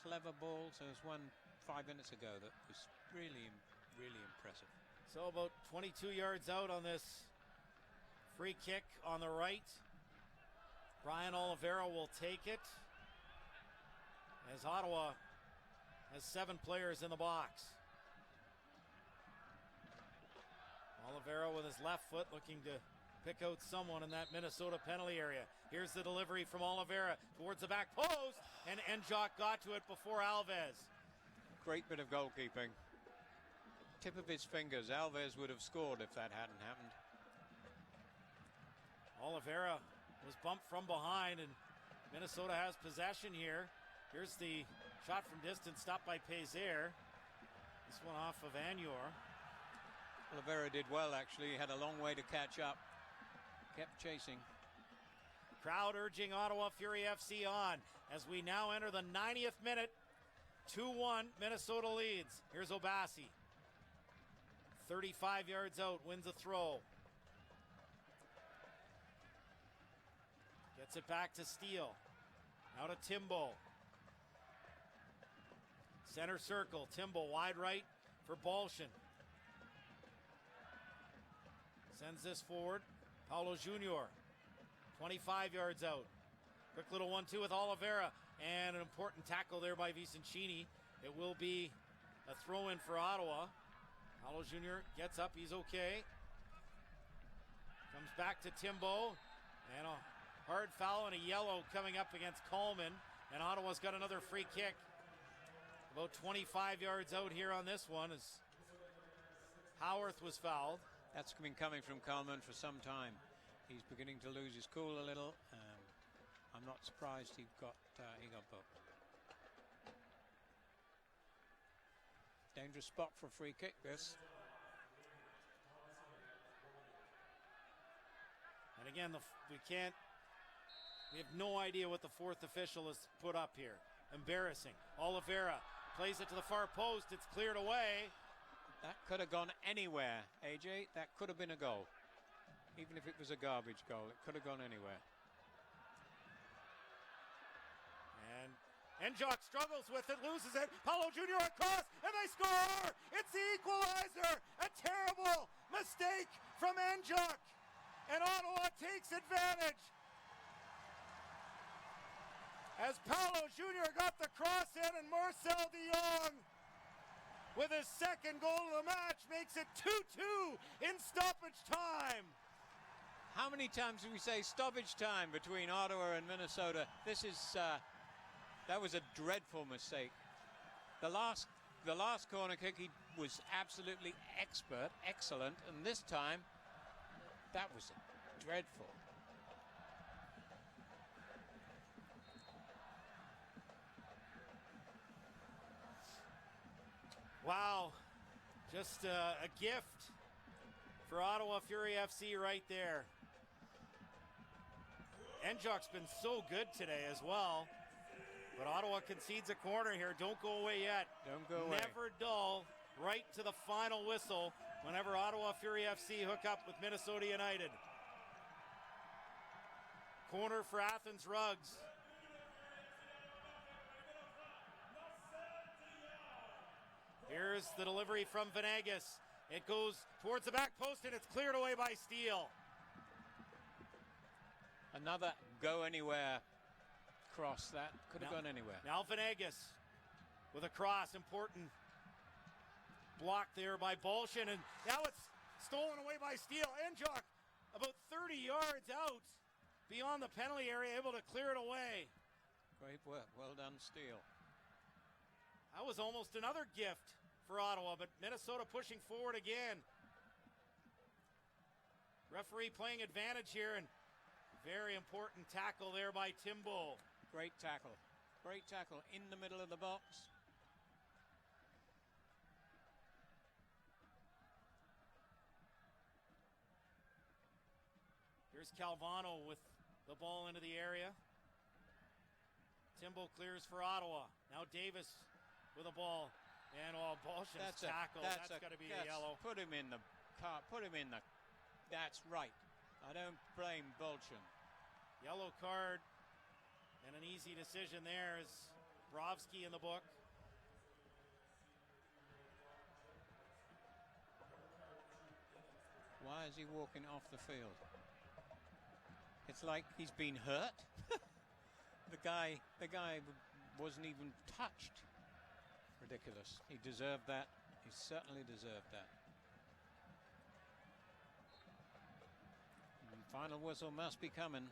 clever balls. There was one 5 minutes ago that was really, really impressive. So about 22 yards out on this free kick on the right. Brian Oliveira will take it as Ottawa has 7 players in the box. Oliveira with his left foot looking to pick out someone in that Minnesota penalty area. Here's the delivery from Oliveira towards the back post, and Jock got to it before Alves. Great bit of goalkeeping. Tip of his fingers. Alves would have scored if that hadn't happened. Oliveira was bumped from behind, and Minnesota has possession here. Here's the shot from distance, stopped by Pézère. This one off of Anyor. Oliveira did well, actually. He had a long way to catch up. Kept chasing. Crowd urging Ottawa Fury FC on as we now enter the 90th minute. 2-1, Minnesota leads. Here's Obasi. 35 yards out, wins a throw. Gets it back to Steele. Now to Timbo. Center circle. Timbo wide right for Bolshin. Sends this forward. Paulo Junior 25 yards out. Quick little 1-2 with Oliveira, and an important tackle there by Vicencini. It will be a throw-in for Ottawa. Paulo Jr. gets up, he's okay. Comes back to Timbo, and a hard foul and a yellow coming up against Coleman, and Ottawa's got another free kick. About 25 yards out here on this one as Howarth was fouled. That's been coming from Coleman for some time. He's beginning to lose his cool a little. I'm not surprised he got booked. Dangerous spot for a free kick, this. And again, we have no idea what the fourth official has put up here. Embarrassing. Oliveira plays it to the far post. It's cleared away. That could have gone anywhere, AJ. That could have been a goal. Even if it was a garbage goal, it could have gone anywhere. And Enjock struggles with it, loses it. Paulo Jr. across, and they score! It's the equalizer! A terrible mistake from Enjock, and Ottawa takes advantage. As Paulo Jr. got the cross in, and Marcel de Jong, with his second goal of the match, makes it 2-2 in stoppage time. How many times do we say stoppage time between Ottawa and Minnesota? This is that was a dreadful mistake. The last corner kick, he was absolutely excellent, and this time that was dreadful. Wow, just a gift for Ottawa Fury FC right there. Enjock's been so good today as well, but Ottawa concedes a corner here. Don't go away yet. Don't go away. Never dull, right to the final whistle whenever Ottawa Fury FC hook up with Minnesota United. Corner for Athens Rugs. Here's the delivery from Venegas. It goes towards the back post, and it's cleared away by Steele. Another go anywhere cross. That could have gone anywhere. Now Venegas with a cross. Important block there by Bolshin, and now it's stolen away by Steele. Enjock about 30 yards out beyond the penalty area, able to clear it away. Great work. Well done, Steele. That was almost another gift for Ottawa, but Minnesota pushing forward again. Referee playing advantage here, and very important tackle there by Timbo. Great tackle. Great tackle in the middle of the box. Here's Calvano with the ball into the area. Timbo clears for Ottawa. Now Davis with a ball. And Bolshin's tackle. That's got to be a yellow. Put him in the car. Put him in the. That's right. I don't blame Bolshin. Yellow card. And an easy decision there is Brovsky in the book. Why is he walking off the field? It's like he's been hurt. The guy wasn't even touched. Ridiculous. He deserved that. He certainly deserved that. And final whistle must be coming.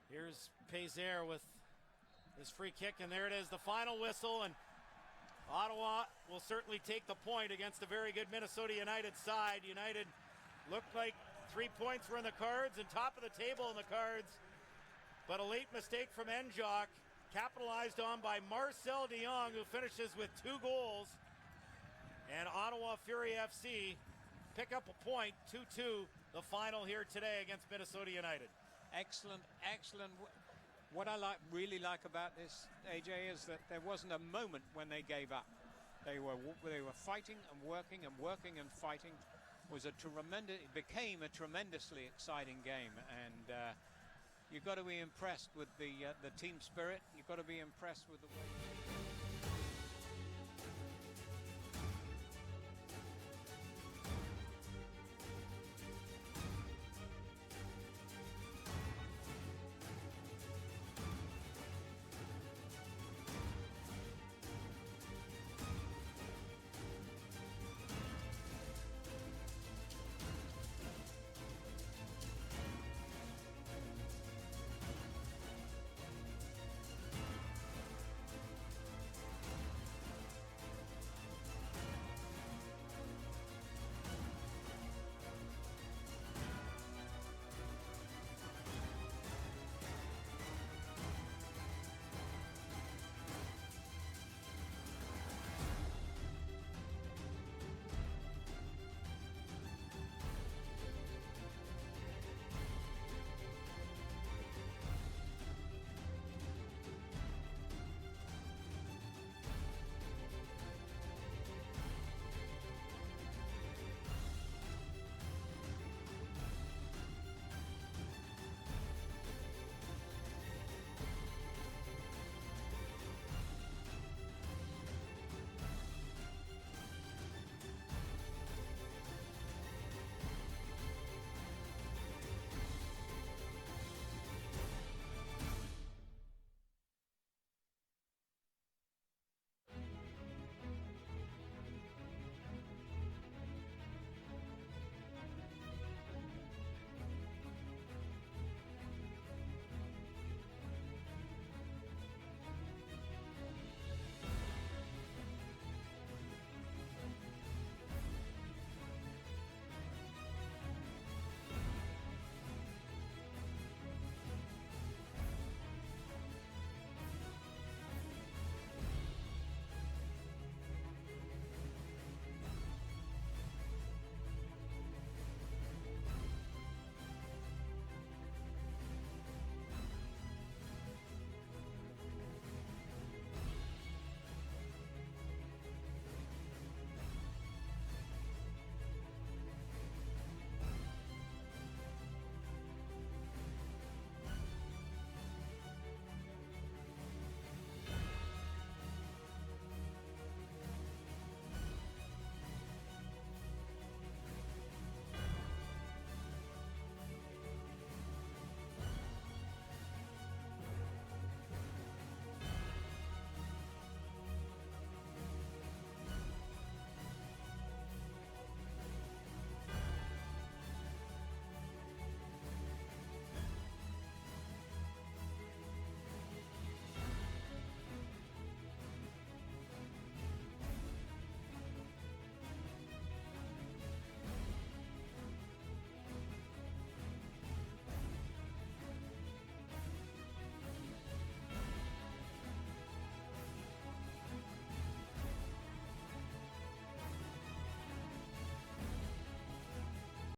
Here's Pazer with his free kick, and there it is, the final whistle, and Ottawa will certainly take the point against a very good Minnesota United side. United looked like 3 points were in the cards and top of the table in the cards, but a late mistake from Enjock, capitalized on by Marcel de Jong, who finishes with 2 goals. And Ottawa Fury FC pick up a point, 2-2, the final here today against Minnesota United. Excellent. What I really like about this, AJ, is that there wasn't a moment when they gave up. They were fighting and working and fighting. It became a tremendously exciting game, and you've got to be impressed with the team spirit. You've got to be impressed with the way